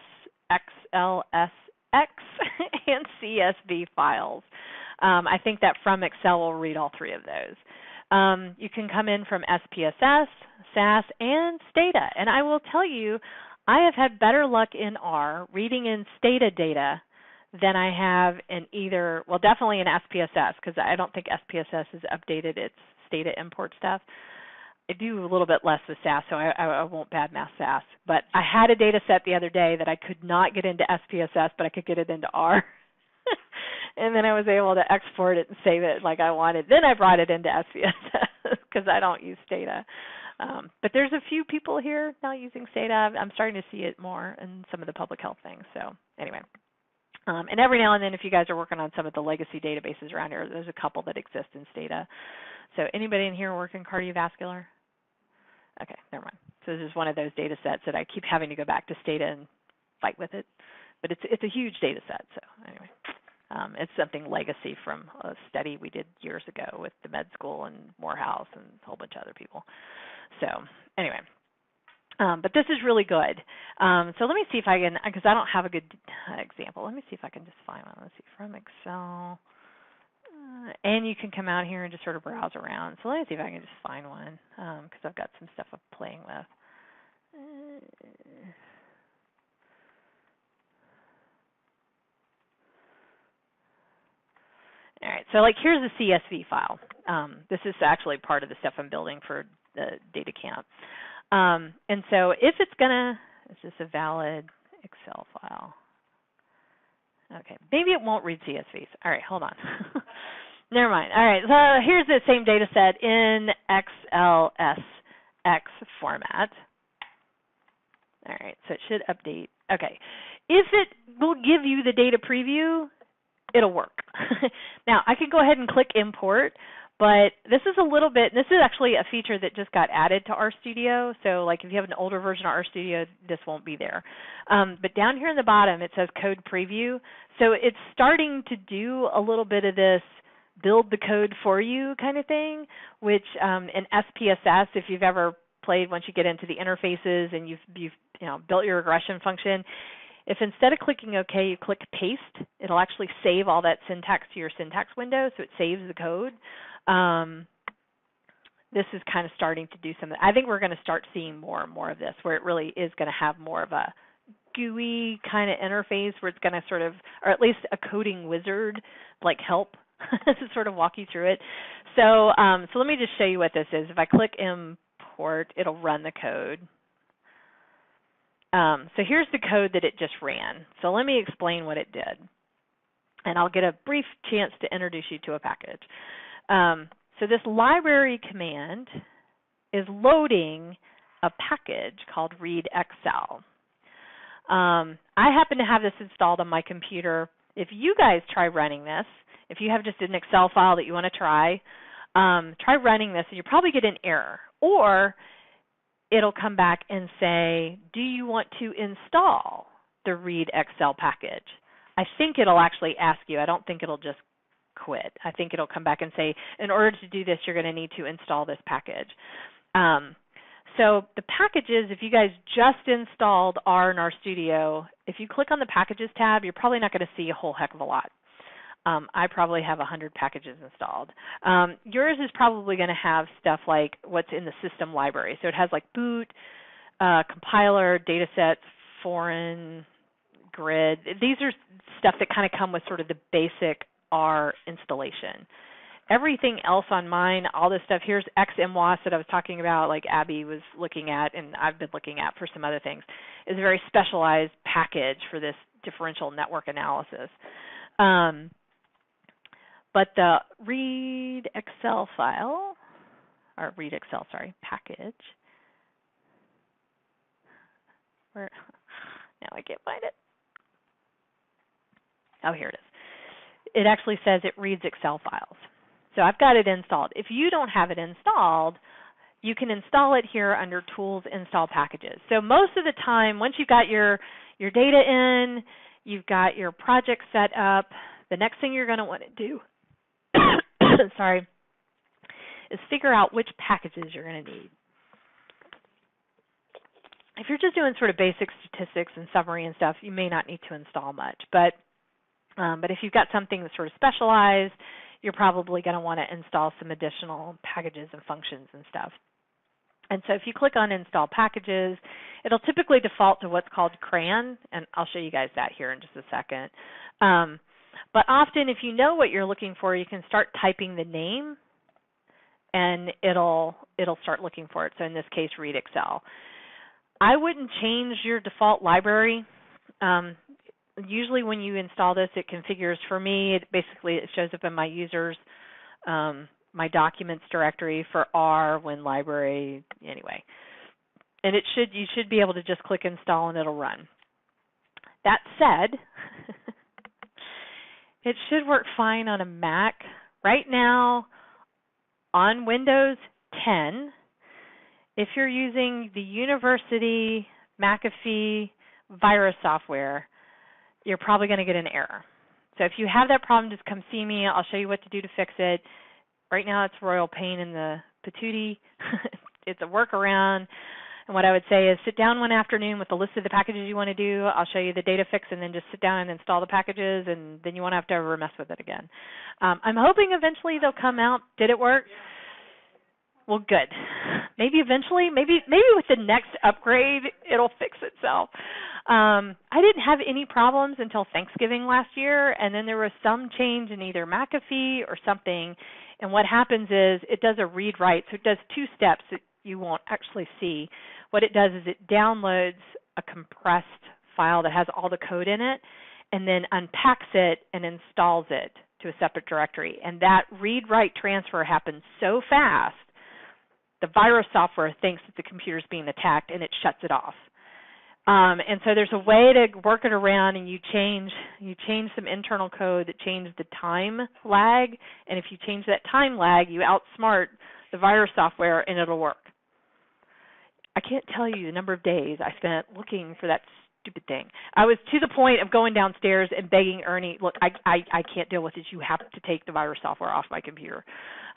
A: XLSX, and CSV files. I think that from Excel will read all 3 of those. You can come in from SPSS, SAS, and Stata. And I will tell you, I have had better luck in R reading in Stata data than I have in either, well, definitely in SPSS, because I don't think SPSS has updated its Stata import stuff. I do a little bit less with SAS, so I won't badmouth SAS. But I had a data set the other day that I could not get into SPSS, but I could get it into R. And then I was able to export it and save it like I wanted. Then I brought it into SPSS because I don't use Stata. But there's a few people here now using Stata. I'm starting to see it more in some of the public health things. So anyway. And every now and then, if you guys are working on some of the legacy databases around here, there's a couple that exist in Stata. So anybody in here working cardiovascular? Okay, never mind. So this is one of those data sets that I keep having to go back to Stata and fight with it. But it's a huge data set, so anyway. It's something legacy from a study we did years ago with the med school and Morehouse and a whole bunch of other people. So anyway, but this is really good. So let me see if I can, because I don't have a good example. Let me see if I can just find one. Let's see, from Excel. And you can come out here and just sort of browse around. So let me see if I can just find one, because I've got some stuff I'm playing with. All right, so like here's a CSV file. This is actually part of the stuff I'm building for the data camp. And so if it's is this a valid Excel file? Okay, maybe it won't read CSVs. All right, hold on. Never mind. All right, so here's the same data set in XLSX format. All right, so it should update. Okay, if it will give you the data preview, it'll work. Now, I could go ahead and click import, but this is a little bit, this is actually a feature that just got added to RStudio. So like if you have an older version of RStudio, this won't be there. But down here in the bottom, it says code preview. So it's starting to do a little bit of this build the code for you kind of thing, which in SPSS, if you've ever played, once you get into the interfaces and you've built your regression function, if instead of clicking OK, you click paste, it'll actually save all that syntax to your syntax window, so it saves the code. This is kind of starting to do something. I think we're going to start seeing more and more of this, where it really is going to have more of a GUI kind of interface, where it's going to sort of, or at least a coding wizard, like help to sort of walk you through it. So, so let me just show you what this is. If I click import, it'll run the code. So here's the code that it just ran. So let me explain what it did. And I'll get a brief chance to introduce you to a package. So this library command is loading a package called ReadXL. I happen to have this installed on my computer. If you guys try running this, if you have just an Excel file that you want to try running this, and you'll probably get an error. Or it'll come back and say, do you want to install the ReadXL package? I think it'll actually ask you. I don't think it'll just quit. I think it'll come back and say, in order to do this, you're going to need to install this package. So the packages, if you guys just installed R in RStudio, if you click on the Packages tab, you're probably not going to see a whole heck of a lot. I probably have 100 packages installed. Yours is probably going to have stuff like what's in the system library. So it has like boot, compiler, datasets, foreign, grid. These are stuff that kind of come with sort of the basic R installation. Everything else on mine, all this stuff, here's XMWAS that I was talking about, like Abby was looking at and I've been looking at for some other things, is a very specialized package for this differential network analysis. But the ReadXL file, or ReadXL, sorry, package, where, now I can't find it. Oh, here it is. It actually says it reads Excel files. So I've got it installed. If you don't have it installed, you can install it here under Tools, Install Packages. So most of the time, once you've got your data in, you've got your project set up, the next thing you're going to want to do sorry, is figure out which packages you're going to need. If you're just doing sort of basic statistics and summary and stuff, you may not need to install much. But if you've got something that's sort of specialized, you're probably going to want to install some additional packages and functions and stuff. And so if you click on Install Packages, it'll typically default to what's called CRAN, and I'll show you guys that here in just a second. But often, if you know what you're looking for, you can start typing the name, and it'll start looking for it. So in this case, ReadXL. I wouldn't change your default library. Usually, when you install this, it configures. For me, it shows up in my users, my documents directory for R, Win library, anyway. And you should be able to just click install, and it'll run. That said, it should work fine on a Mac. Right now, on Windows 10, if you're using the University McAfee virus software, you're probably going to get an error. So if you have that problem, just come see me. I'll show you what to do to fix it. Right now it's royal pain in the patootie. It's a workaround. And what I would say is sit down one afternoon with a list of the packages you want to do. I'll show you the data fix, and then just sit down and install the packages, and then you won't have to ever mess with it again. I'm hoping eventually they'll come out. Did it work? Well, good. Maybe eventually, maybe with the next upgrade, it'll fix itself. I didn't have any problems until Thanksgiving last year, and then there was some change in either McAfee or something. And what happens is it does a read-write, so it does two steps that you won't actually see. What it does is it downloads a compressed file that has all the code in it, and then unpacks it and installs it to a separate directory. And that read-write transfer happens so fast, the virus software thinks that the computer's being attacked, and it shuts it off. And so there's a way to work it around, and you change some internal code that changes the time lag, and if you change that time lag, you outsmart the virus software, and it'll work. I can't tell you the number of days I spent looking for that stupid thing. I was to the point of going downstairs and begging Ernie, look, I can't deal with this. You have to take the virus software off my computer.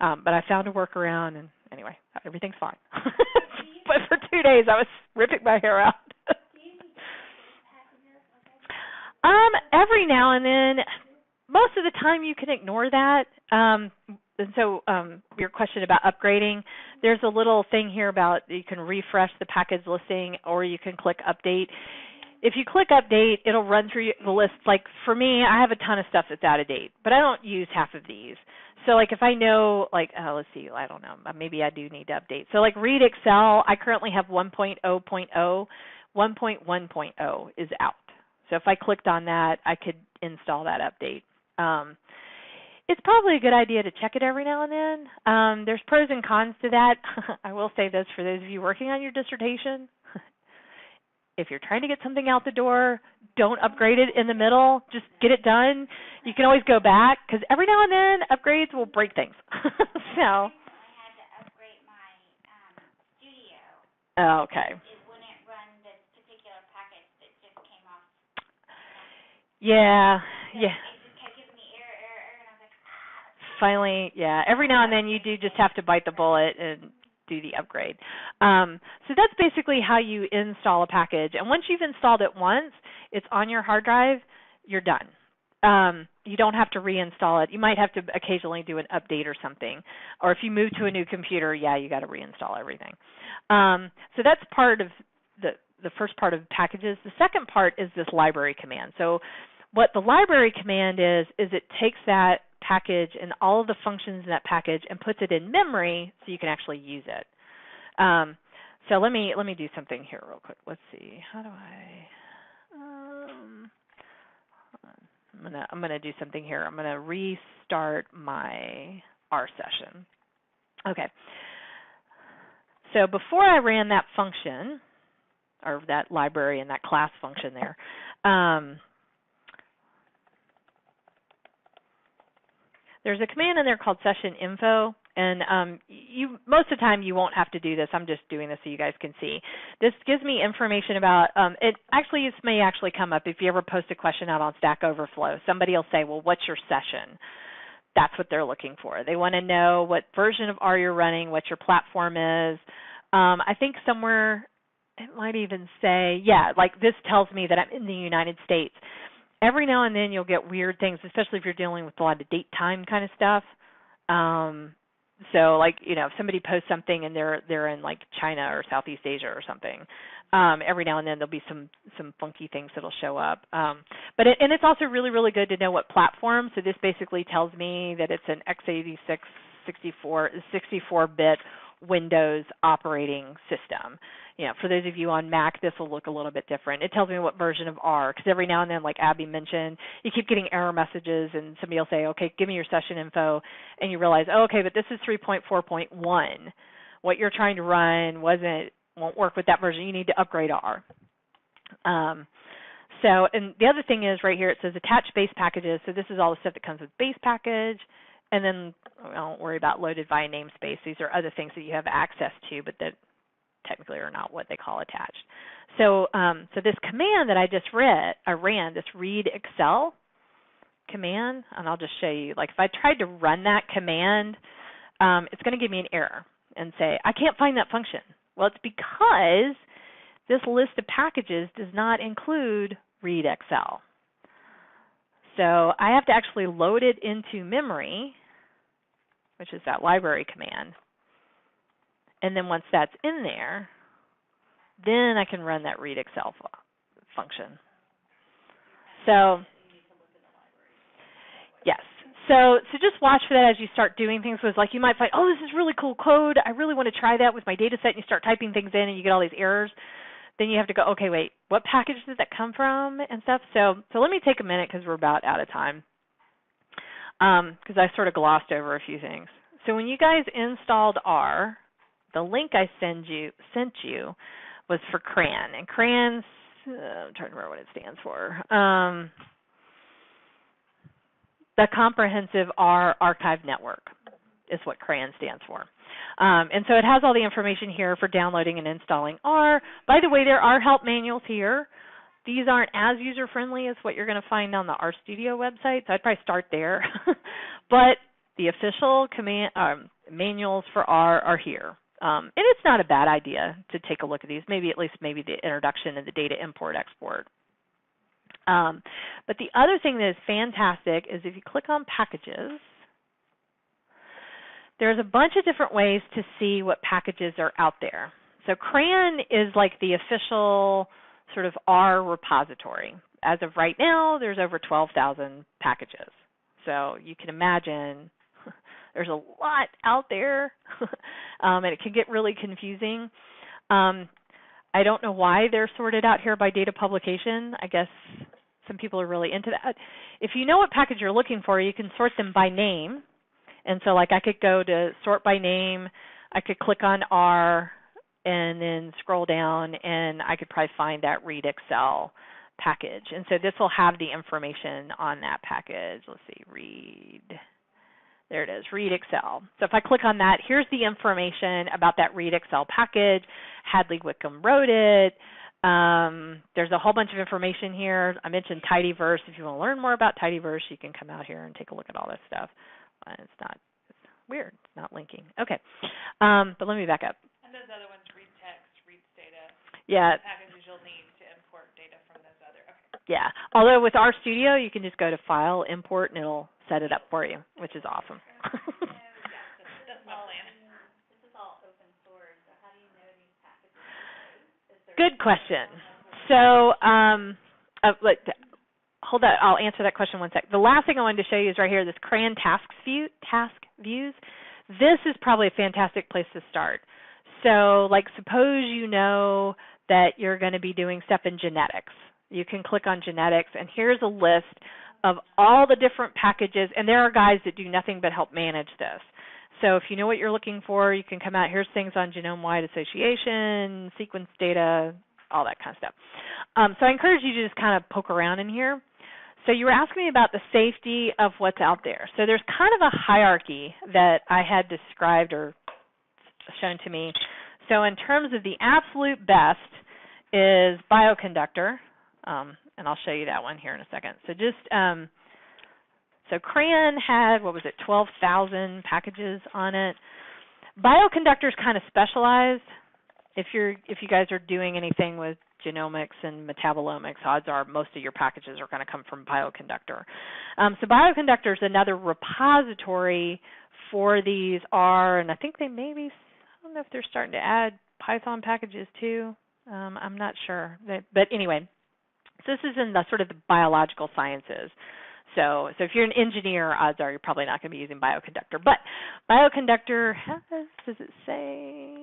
A: But I found a workaround, and anyway, everything's fine. But for 2 days, I was ripping my hair out. Every now and then, most of the time you can ignore that. And so your question about upgrading, there's a little thing here about you can refresh the package listing, or you can click update. If you click update, it'll run through the list. Like for me, I have a ton of stuff that's out of date, but I don't use half of these. So like if I know, like, let's see, I don't know, maybe I do need to update. So like read Excel, I currently have 1.0.0. 1.1.0 is out. So if I clicked on that, I could install that update. It's probably a good idea to check it every now and then. There's pros and cons to that. I will say this for those of you working on your dissertation. If you're trying to get something out the door, don't upgrade it in the middle. Just get it done. You can always go back, because every now and then upgrades will break things. So.
B: I had to upgrade my studio.
A: Oh, okay.
B: It wouldn't run this particular package that just came off.
A: Yeah,
B: So
A: yeah.
B: it just kept giving me error, and I was like,
A: Finally, yeah. Every now and then you do just have to bite the bullet and do the upgrade. So that's basically how you install a package. And once you've installed it once, it's on your hard drive, you're done. You don't have to reinstall it. You might have to occasionally do an update or something. Or if you move to a new computer, yeah, you got to reinstall everything. So that's part of the first part of packages. The second part is this library command. So what the library command is it takes that package and all of the functions in that package and puts it in memory so you can actually use it. So let me do something here real quick. Let's see. How do I? I'm gonna do something here. I'm gonna restart my R session. Okay. So before I ran that function, or that library and that class function there, there's a command in there called session info, and most of the time you won't have to do this. I'm just doing this so you guys can see. This gives me information about it. Actually, this may actually come up if you ever post a question out on Stack Overflow. Somebody will say, well, what's your session? That's what they're looking for. They want to know what version of R you're running, what your platform is. I think somewhere it might even say, yeah, like this tells me that I'm in the United States. Every now and then you'll get weird things, especially if you're dealing with a lot of date time kind of stuff. So like, you know, if somebody posts something and they're in like China or Southeast Asia or something, every now and then there'll be some funky things that'll show up. But it's also really, really good to know what platform. So this basically tells me that it's an x86 64-bit Windows operating system. You know, for those of you on Mac, this will look a little bit different. It tells me what version of R, because every now and then, like Abby mentioned, you keep getting error messages, and somebody will say, okay, give me your session info, and you realize, oh, okay, but this is 3.4.1. What you're trying to run won't work with that version. You need to upgrade R. So, and the other thing is right here, it says attach base packages. So this is all the stuff that comes with base package. And then don't worry about loaded via namespace. These are other things that you have access to, but that technically are not what they call attached. So, so this command that I just ran, this read Excel, command, and I'll just show you. Like if I tried to run that command, it's going to give me an error and say, I can't find that function. Well, it's because this list of packages does not include read Excel. So I have to actually load it into memory, which is that library command. And then once that's in there, then I can run that read Excel function. So yes. So just watch for that as you start doing things. With like you might find, oh, this is really cool code. I really want to try that with my data set. And you start typing things in and you get all these errors. Then you have to go, okay, wait, what package did that come from and stuff? So let me take a minute because we're about out of time because I sort of glossed over a few things. So when you guys installed R, the link I sent you was for CRAN. And CRAN's, I'm trying to remember what it stands for. The Comprehensive R Archive Network is what CRAN stands for. And so it has all the information here for downloading and installing R. By the way, there are help manuals here. These aren't as user-friendly as what you're going to find on the RStudio website, so I'd probably start there. But the official manuals for R are here. And it's not a bad idea to take a look at these, maybe the introduction and the data import-export. But the other thing that is fantastic is if you click on packages, there's a bunch of different ways to see what packages are out there. So CRAN is like the official sort of R repository. As of right now, there's over 12,000 packages. So you can imagine there's a lot out there, and it can get really confusing. I don't know why they're sorted out here by data publication. I guess some people are really into that. If you know what package you're looking for, you can sort them by name. And so like I could go to sort by name, I could click on R, and then scroll down, and I could probably find that read Excel package. And so this will have the information on that package. Let's see, read. There it is, read Excel. So if I click on that, here's the information about that read Excel package. Hadley Wickham wrote it. There's a whole bunch of information here. I mentioned tidyverse. If you want to learn more about tidyverse, you can come out here and take a look at all this stuff. It's weird. It's not linking. Okay. But let me back up.
C: And those other ones, read text, read data.
A: Yeah.
C: Packages you'll need to import data from those other. Okay.
A: Yeah. Although with RStudio, you can just go to File, Import, and it'll set it up for you, which is awesome.
C: That's my plan.
B: This is all open source, so how do you know these packages?
A: Good question. So, hold that. I'll answer that question one sec. The last thing I wanted to show you is right here, this CRAN task views. This is probably a fantastic place to start. So, like, suppose you know that you're going to be doing stuff in genetics. You can click on genetics, and here's a list of all the different packages, and there are guys that do nothing but help manage this. So if you know what you're looking for, you can come out. Here's things on genome-wide association, sequence data, all that kind of stuff. So I encourage you to just kind of poke around in here. So you were asking me about the safety of what's out there. So there's kind of a hierarchy that I had described or shown to me. So in terms of the absolute best is bioconductor, and I'll show you that one here in a second. So just so CRAN had, 12,000 packages on it. Bioconductor is kind of specialized. If you guys are doing anything with genomics and metabolomics, odds are most of your packages are going to come from bioconductor. So bioconductor is another repository for these R, and I think they maybe, I don't know if they're starting to add Python packages too. I'm not sure. But anyway, so this is in the sort of the biological sciences. So if you're an engineer, odds are you're probably not going to be using bioconductor. But bioconductor has, does it say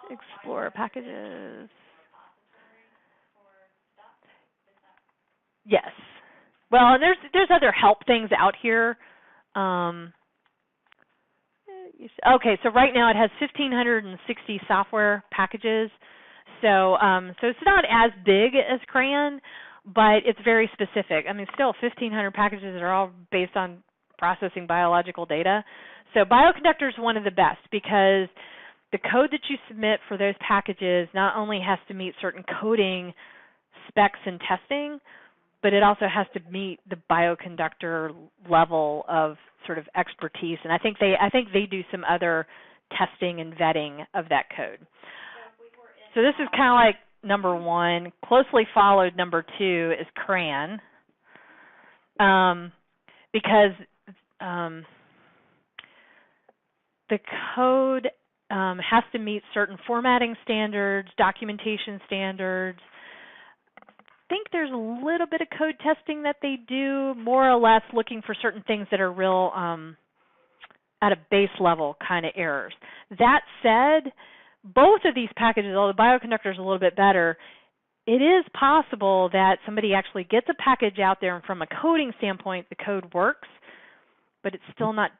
A: explore packages? Yes. Well, and there's other help things out here. Okay, so right now it has 1,560 software packages. So it's not as big as CRAN, but it's very specific. I mean, still 1,500 packages that are all based on processing biological data. So bioconductor is one of the best because the code that you submit for those packages not only has to meet certain coding specs and testing, but it also has to meet the bioconductor level of sort of expertise. And I think they do some other testing and vetting of that code. So this is kind of like number one. Closely followed, number two, is CRAN, because the code has to meet certain formatting standards, documentation standards. I think there's a little bit of code testing that they do, more or less looking for certain things that are real at a base level kind of errors. That said, both of these packages, although the bioconductor is a little bit better, it is possible that somebody actually gets a package out there and from a coding standpoint, the code works, but it's still not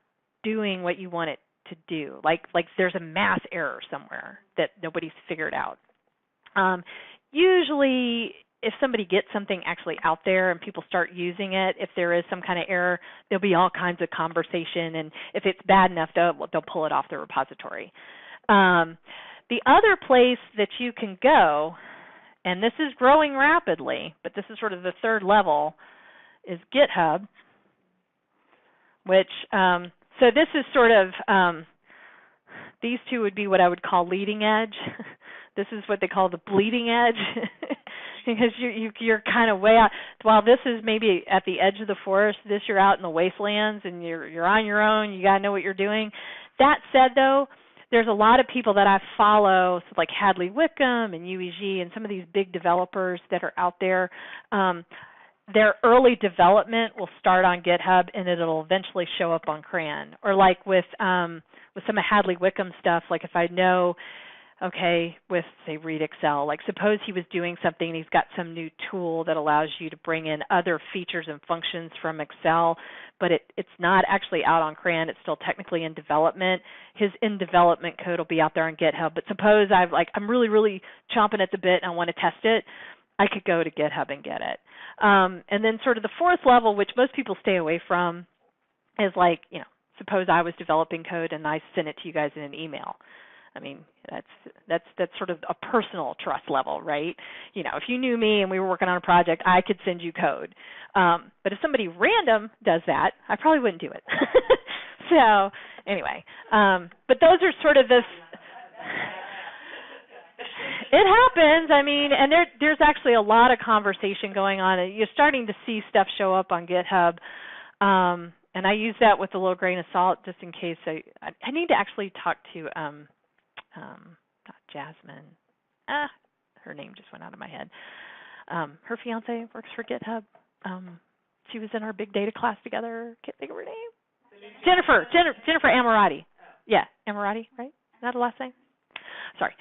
A: doing what you want it to do. Like there's a mass error somewhere that nobody's figured out. Usually, if somebody gets something actually out there and people start using it, if there is some kind of error, there'll be all kinds of conversation, and if it's bad enough, they'll pull it off the repository. The other place that you can go, and this is growing rapidly, but this is sort of the third level, is GitHub, which, so this is sort of, these two would be what I would call leading edge. This is what they call the bleeding edge, because you're kind of way out. While this is maybe at the edge of the forest, this you're out in the wastelands and you're on your own. You got to know what you're doing. That said, though, there's a lot of people that I follow, so like Hadley Wickham and UEG and some of these big developers that are out there. Their early development will start on GitHub, and it'll eventually show up on CRAN. Or like with some of Hadley Wickham stuff, like if I know, okay, with, say, Read Excel, like suppose he was doing something and he's got some new tool that allows you to bring in other features and functions from Excel, but it's not actually out on CRAN, it's still technically in development. His in development code will be out there on GitHub. But suppose I'm really, really chomping at the bit and I want to test it, I could go to GitHub and get it. And then sort of the fourth level, which most people stay away from, is like, suppose I was developing code and I sent it to you guys in an email. I mean, that's sort of a personal trust level, right? If you knew me and we were working on a project, I could send you code. But if somebody random does that, I probably wouldn't do it. So anyway, but those are sort of this. It happens. I mean, and there's actually a lot of conversation going on. You're starting to see stuff show up on GitHub. And I use that with a little grain of salt just in case. I need to actually talk to not Jasmine. Her name just went out of my head. Her fiance works for GitHub. She was in our big data class together. Can't think of her name. Jennifer Amorati. Yeah, Amorati, right? Is that the last name? Sorry.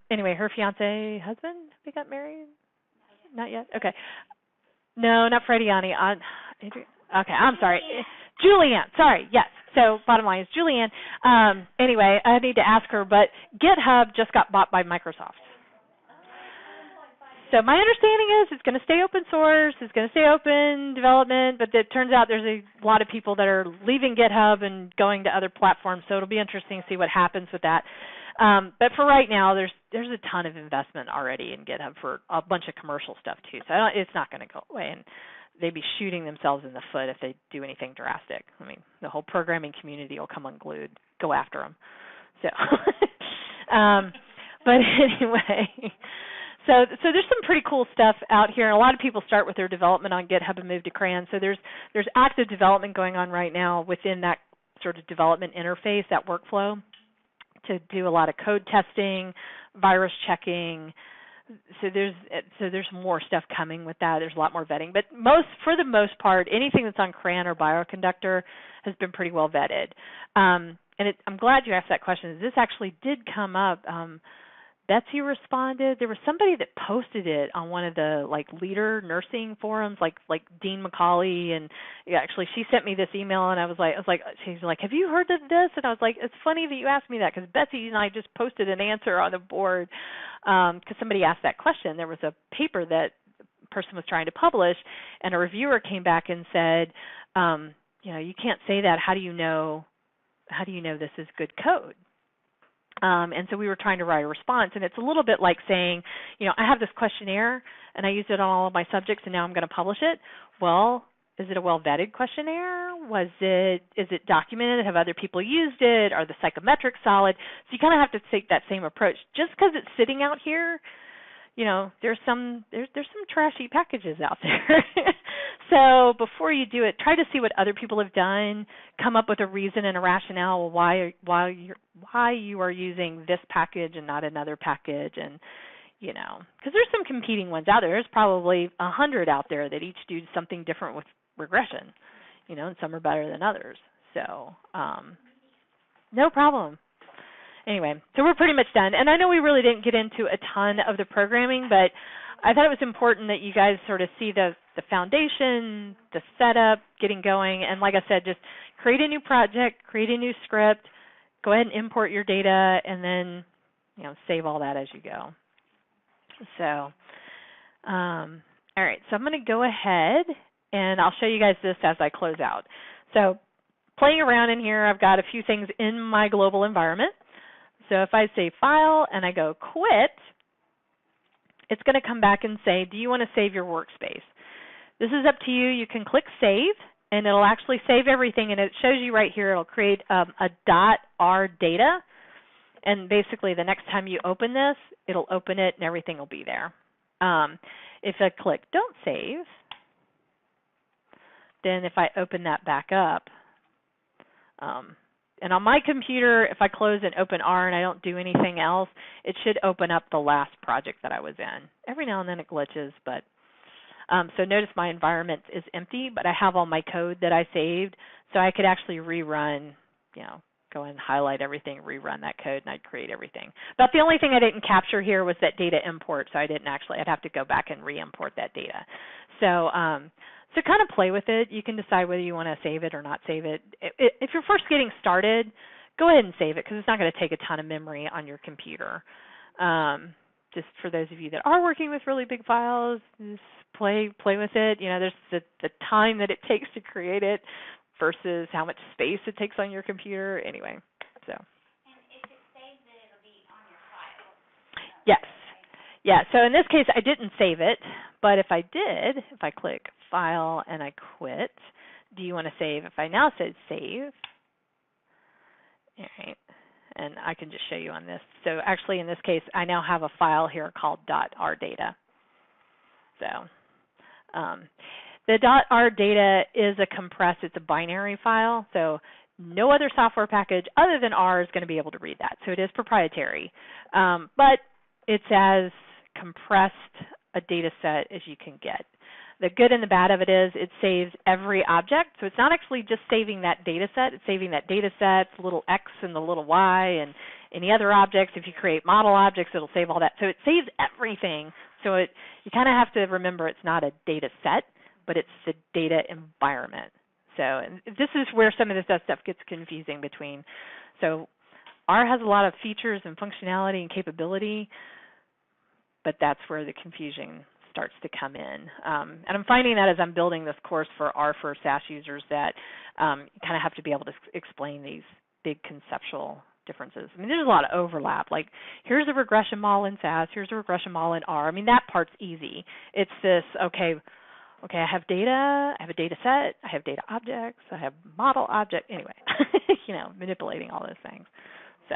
A: Anyway, her fiance, husband, they got married? Not yet? Okay. No, not Frediani. Okay, I'm sorry. Julianne, sorry, yes. So bottom line is Julianne. Anyway, I need to ask her, but GitHub just got bought by Microsoft. So my understanding is it's going to stay open source, it's going to stay open development, but it turns out there's a lot of people that are leaving GitHub and going to other platforms, so it'll be interesting to see what happens with that. But for right now, there's a ton of investment already in GitHub for a bunch of commercial stuff too, so it's not going to go away. And they'd be shooting themselves in the foot if they do anything drastic. I mean, the whole programming community will come unglued, go after them. So, but anyway, so there's some pretty cool stuff out here. And a lot of people start with their development on GitHub and move to CRAN. So there's active development going on right now within that sort of development interface, that workflow, to do a lot of code testing, virus checking. So there's more stuff coming with that. There's a lot more vetting, but for the most part, anything that's on CRAN or bioconductor has been pretty well vetted. And I'm glad you asked that question. This actually did come up. Betsy responded. There was somebody that posted it on one of the leader nursing forums, like Dean McCauley, and actually she sent me this email, and I was like, she's like, have you heard of this? And I was like, it's funny that you asked me that because Betsy and I just posted an answer on the board because somebody asked that question. There was a paper that a person was trying to publish, and a reviewer came back and said, you can't say that. How do you know this is good code? And so we were trying to write a response, and it's a little bit like saying, I have this questionnaire, and I used it on all of my subjects, and now I'm going to publish it. Well, is it a well-vetted questionnaire? Is it documented? Have other people used it? Are the psychometrics solid? So you kind of have to take that same approach. Just because it's sitting out here, there's some trashy packages out there. So before you do it, try to see what other people have done. Come up with a reason and a rationale why you are using this package and not another package, and because there's some competing ones out there. There's probably 100 out there that each do something different with regression, and some are better than others. So no problem. Anyway, so we're pretty much done. And I know we really didn't get into a ton of the programming, but I thought it was important that you guys sort of see the foundation, the setup, getting going. And like I said, just create a new project, create a new script, go ahead and import your data, and then save all that as you go. So, all right, so I'm going to go ahead and I'll show you guys this as I close out. So playing around in here, I've got a few things in my global environment. So if I say File and I go Quit, it's going to come back and say, do you want to save your workspace? This is up to you. You can click Save, and it'll actually save everything, and it shows you right here. It'll create a .r data, and basically the next time you open this, it'll open it, and everything will be there. If I click Don't Save, then if I open that back up, and on my computer, if I close and open R and I don't do anything else, it should open up the last project that I was in. Every now and then it glitches, but so notice my environment is empty, but I have all my code that I saved, so I could actually rerun, go and highlight everything, rerun that code, and I'd create everything. But the only thing I didn't capture here was that data import, so I'd have to go back and re-import that data. So so kind of play with it. You can decide whether you want to save it or not save it. If you're first getting started, go ahead and save it because it's not going to take a ton of memory on your computer. Just for those of you that are working with really big files, just play with it. There's the time that it takes to create it versus how much space it takes on your computer. Anyway, so.
B: And if it saves it, it'll be on your file.
A: Yes. Yeah, so in this case, I didn't save it, but if I did, if I click File and I Quit, do you want to save? If I now said Save, all right, and I can just show you on this. So actually, in this case, I now have a file here called .rdata. So the .rdata is a compressed, it's a binary file, so no other software package other than R is going to be able to read that. So it is proprietary, but it's as compressed a data set as you can get. The good and the bad of it is it saves every object. So it's not actually just saving that data set. It's saving that data set, the little X and the little Y and any other objects. If you create model objects, it'll save all that. So it saves everything. So you kind of have to remember it's not a data set, but it's the data environment. So and this is where some of this stuff gets confusing between. So R has a lot of features and functionality and capability, but that's where the confusion starts to come in. And I'm finding that as I'm building this course for R for SAS users that you kind of have to be able to explain these big conceptual differences. I mean, there's a lot of overlap. Like, here's a regression model in SAS, here's a regression model in R. I mean, that part's easy. It's this, okay, I have data, I have a data set, I have data objects, I have model object, anyway, manipulating all those things. So